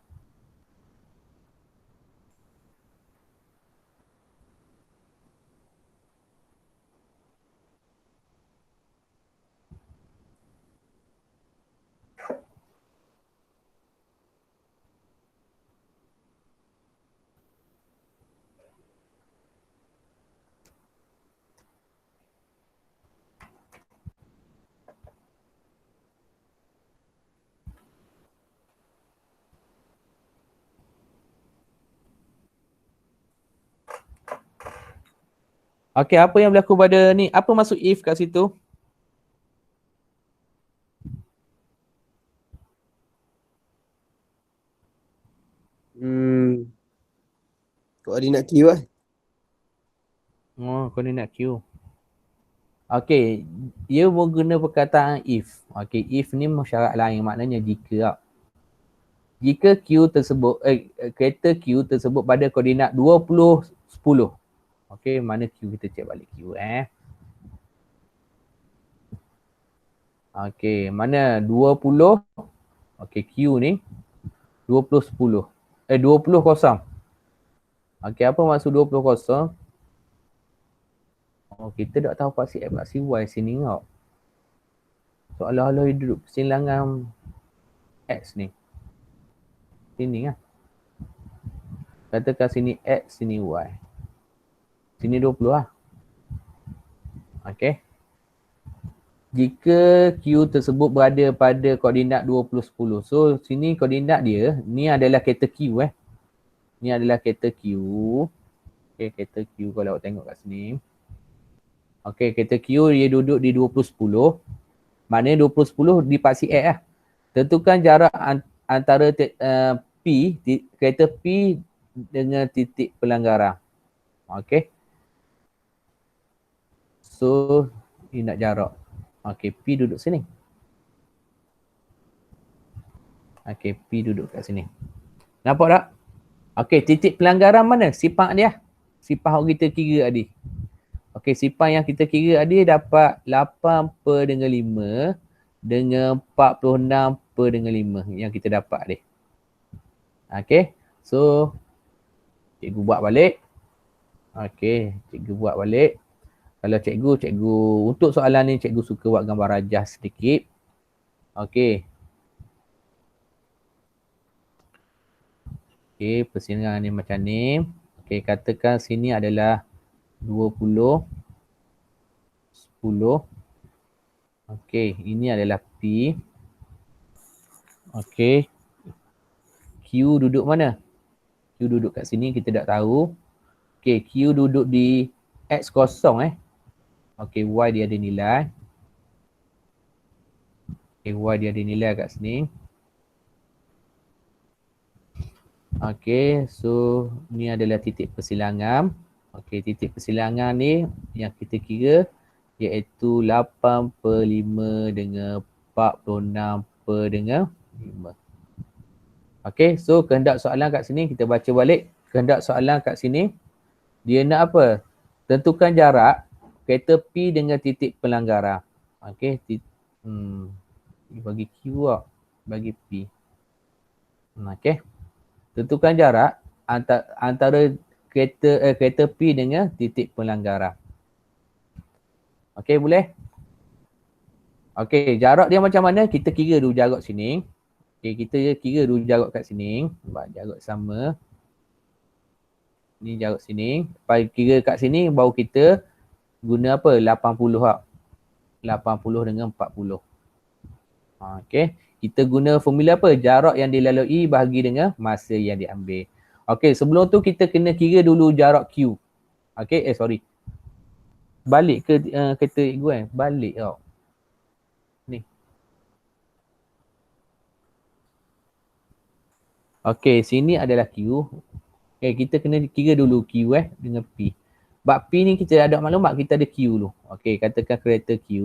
Speaker 1: Okay, apa yang berlaku pada ni? Apa masuk if kat situ?
Speaker 3: Koordinat Q lah.
Speaker 1: Oh, koordinat Q. Okay, ia mengguna perkataan if. Okay, if ni syarat lain, maknanya jika. Jika Q tersebut, kereta Q tersebut pada koordinat 20, 10. Okay, mana Q, kita cek balik Q Okay, mana 20. Okay, Q ni 20, 10. 20, 0. Okay, apa maksud 20, 0? Oh, kita tak tahu paksi X, paksi Y sini tau. Seolah-olah duduk persilangan X ni. Sini lah. Katakan sini X, sini Y. Sini 20 lah. Okay. Jika Q tersebut berada pada koordinat 20, 10. So, sini koordinat dia, ni adalah kereta Q Ni adalah kereta Q. Okay, kereta Q kalau awak tengok kat sini. Okay, kereta Q dia duduk di 20, 10. Maknanya 20, 10 di paksi X lah. Tentukan jarak antara P, kereta P dengan titik pelanggaran. Okay. So, ni nak jarak. Okay, P duduk sini. Okay, P duduk kat sini. Nampak tak? Okay, titik pelanggaran mana? Sifar dia. Sifar yang kita kira tadi. Okay, sifar yang kita kira tadi dapat 8 per dengan 5 dengan 46 per dengan 5 yang kita dapat tadi. Okay, so cikgu buat balik. Okay, cikgu buat balik. Kalau cikgu untuk soalan ni cikgu suka buat gambar rajah sedikit. Okay. Okay, persilangan ni macam ni. Okay, katakan sini adalah 20, 10. Okay, ini adalah P. Okay. Q duduk mana? Q duduk kat sini, kita tak tahu. Okay, Q duduk di X kosong Okay, Y dia ada nilai. Okay, Y dia ada nilai kat sini. Okay, so ni adalah titik persilangan. Okay, titik persilangan ni yang kita kira iaitu 8 per 5 dengan 46 per dengan 5. Okey, so kehendak soalan kat sini kita baca balik. Kehendak soalan kat sini dia nak apa? Tentukan jarak kereta P dengan titik pelanggaran. Okey, bagi Q lah, bagi P. Okey. Tentukan jarak antara kereta P dengan titik pelanggaran. Okey, boleh? Okey, jarak dia macam mana? Kita kira dulu jarak sini. Okey, kita kira dulu jarak kat sini. Buat jarak sama. Ni jarak sini. Lepas kira kat sini baru kita guna apa? 80 lah. 80 dengan 40. Okey. Kita guna formula apa? Jarak yang dilalui bahagi dengan masa yang diambil. Okey, sebelum tu kita kena kira dulu jarak Q. Okey, sorry. Balik ke kereta gue? Balik tau. Ni. Okey, sini adalah Q. Okey, kita kena kira dulu Q dengan P. Bab P ni kita ada maklumat, kita ada Q dulu. Okey, katakan kereta Q.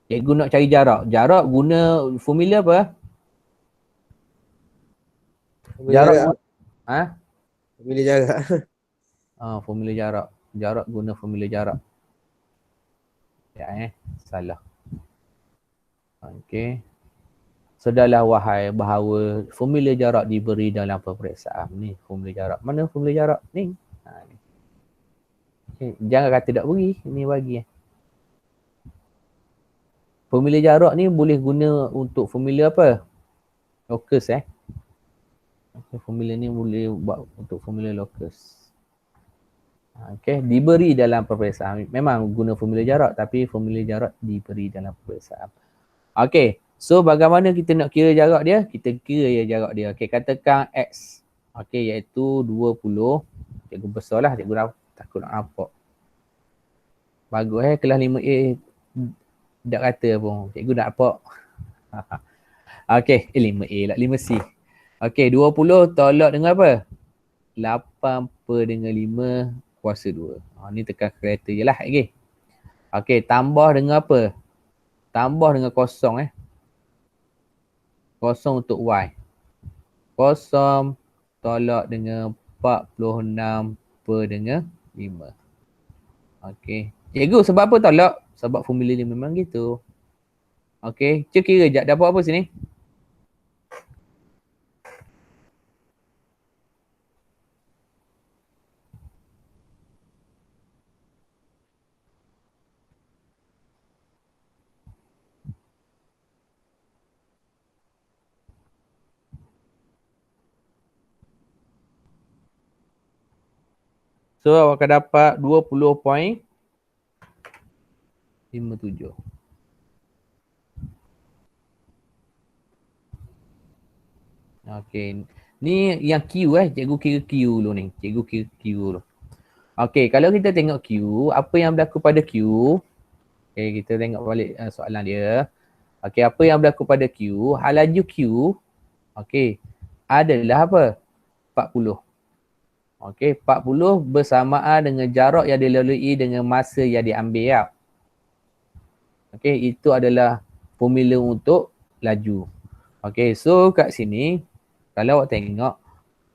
Speaker 1: Cikgu nak cari jarak. Jarak guna formula apa? Jarak.
Speaker 3: Formula jarak.
Speaker 1: Formula jarak. Jarak guna formula jarak. Ya salah. Okey. Sedalah wahai bahawa formula jarak diberi dalam peperiksaan. Ni formula jarak. Mana formula jarak? Ni. Ni. Okay. Jangan kata tak beri. Ni bagi. Formula jarak ni boleh guna untuk formula apa? Locus Okay, formula ni boleh buat untuk formula locus. Okey, diberi dalam peperiksaan. Memang guna formula jarak tapi formula jarak diberi dalam peperiksaan. Okey, so bagaimana kita nak kira jarak dia? Kita kira ya jarak dia. Okey, katakan X. Okey, iaitu 20. Cikgu besarlah, cikgu takut nak nampak. Bagus kelas 5A tak kata pun. Cikgu nak nampak. Okey, 5A lah, 5C. Okey, 20 tolak dengan apa? 8 per dengan 5 kuasa 2. Ni tekan kereta je lah. Okey, tambah dengan apa? Tambah dengan kosong Kosong untuk Y. Kosong tolak dengan 46 per dengan 5. Okey. Cikgu, sebab apa tolak? Sebab formula ni memang gitu. Okey, cik kira sekejap. Dapat apa sini? So, awak akan dapat 20.57. Okey. Ni yang Q Cikgu kira Q dulu ni. Cikgu kira Q dulu. Okey, kalau kita tengok Q, apa yang berlaku pada Q? Okey, kita tengok balik soalan dia. Okey, apa yang berlaku pada Q? Laju Q, okey, adalah apa? 40. Okey, 40 bersamaan dengan jarak yang dilalui dengan masa yang diambil. Okey, itu adalah formula untuk laju. Okey, so kat sini, kalau awak tengok,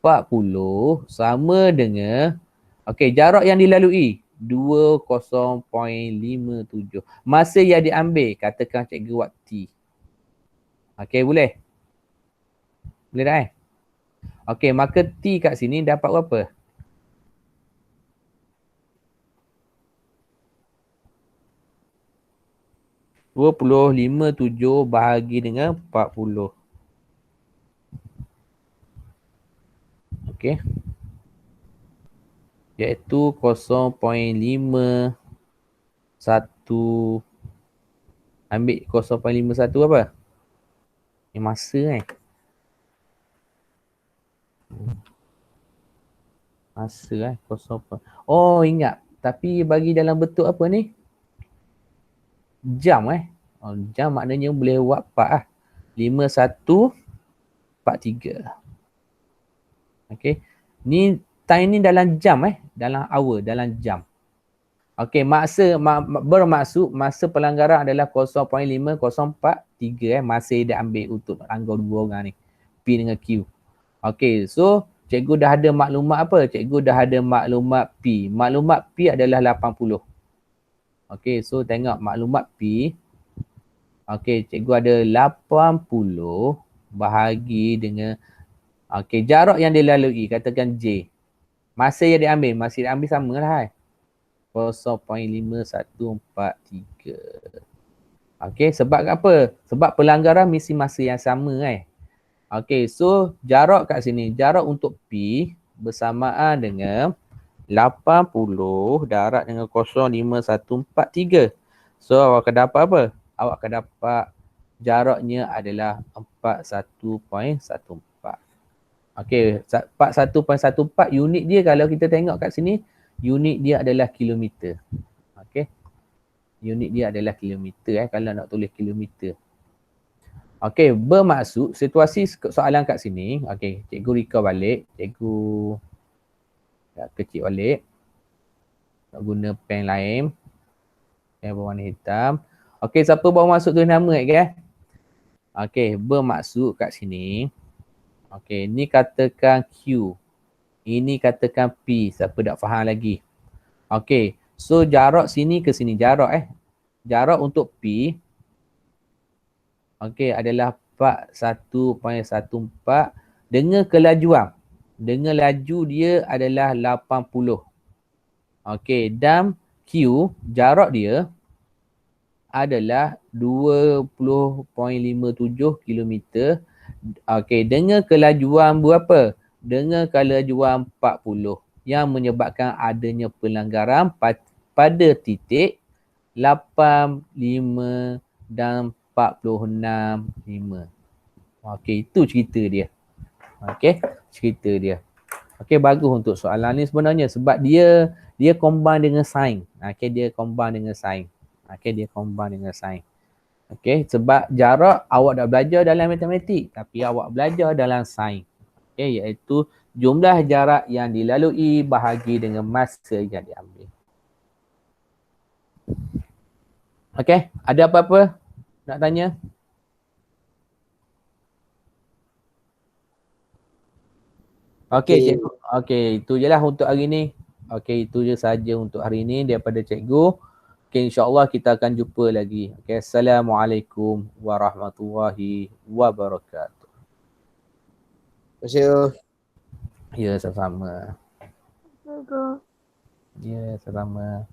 Speaker 1: 40 sama dengan, okey, jarak yang dilalui, 20.57. Masa yang diambil, katakan cikgu buat T. Okey, boleh? Boleh tak Okey, maka T kat sini dapat berapa? $20.57 bahagi dengan 40. Okey. Iaitu 0.51. Ambil 0.51 apa? Ini masa Masa 0. Oh, ingat. Tapi bagi dalam bentuk apa ni? Jam jam maknanya boleh buat 4 5143. Okey. Ni time ni dalam jam dalam hour, dalam jam. Okey, bermaksud masa pelanggaran adalah 0.5043 masa dia ambil untuk langgar dua orang ni. P dengan Q. Okey, so cikgu dah ada maklumat apa? Cikgu dah ada maklumat P. Maklumat P adalah 80. Okey, so tengok maklumat P. Okey, cikgu ada 80 bahagi dengan jarak yang dilalui, katakan J. Masa yang diambil, sama lah. 0.5143. Okey, sebab apa? Sebab pelanggaran mesti masa yang sama Okey, so jarak kat sini, jarak untuk P bersamaan dengan 80 darab dengan 0.5143. So awak akan dapat apa? Awak akan dapat jaraknya adalah 41.14. Okey, 41.14 unit dia kalau kita tengok kat sini, unit dia adalah kilometer. Okey. Unit dia adalah kilometer kalau nak tulis kilometer. Okey, bermaksud situasi soalan kat sini, okey, cikgu recall balik, cikgu kecil balik. Nak guna pen lain. Pen berwarna hitam. Okey, siapa baru masuk tulis nama Okey, bermaksud kat sini. Okey, ni katakan Q. Ini katakan P. Siapa tak faham lagi? Okey, so jarak sini ke sini. Jarak Jarak untuk P. Okey, adalah 41.14 dengan kelajuan. Dengan laju dia adalah 80. Okey, dan Q, jarak dia adalah 20.57 km. Okey, dengan kelajuan berapa? Dengan kelajuan 40 yang menyebabkan adanya pelanggaran pada titik 8, 5 dan 46, 5. Okey, itu cerita dia. Okey, cerita dia. Okey, bagus untuk soalan ni sebenarnya sebab dia combine dengan sign. Okey, dia combine dengan sign. Okey, sebab jarak awak dah belajar dalam matematik tapi awak belajar dalam sains. Okey, iaitu jumlah jarak yang dilalui bahagi dengan masa yang diambil. Okey, ada apa-apa nak tanya? Okey, cikgu. Okey, itu je lah untuk hari ni. Okey, itu je saja untuk hari ni daripada cikgu. Okay, insyaAllah kita akan jumpa lagi. Okay, Assalamualaikum warahmatullahi wabarakatuh.
Speaker 3: Terima kasih.
Speaker 1: Ya, sama-sama.
Speaker 4: Bagus.
Speaker 1: Ya, sama-sama.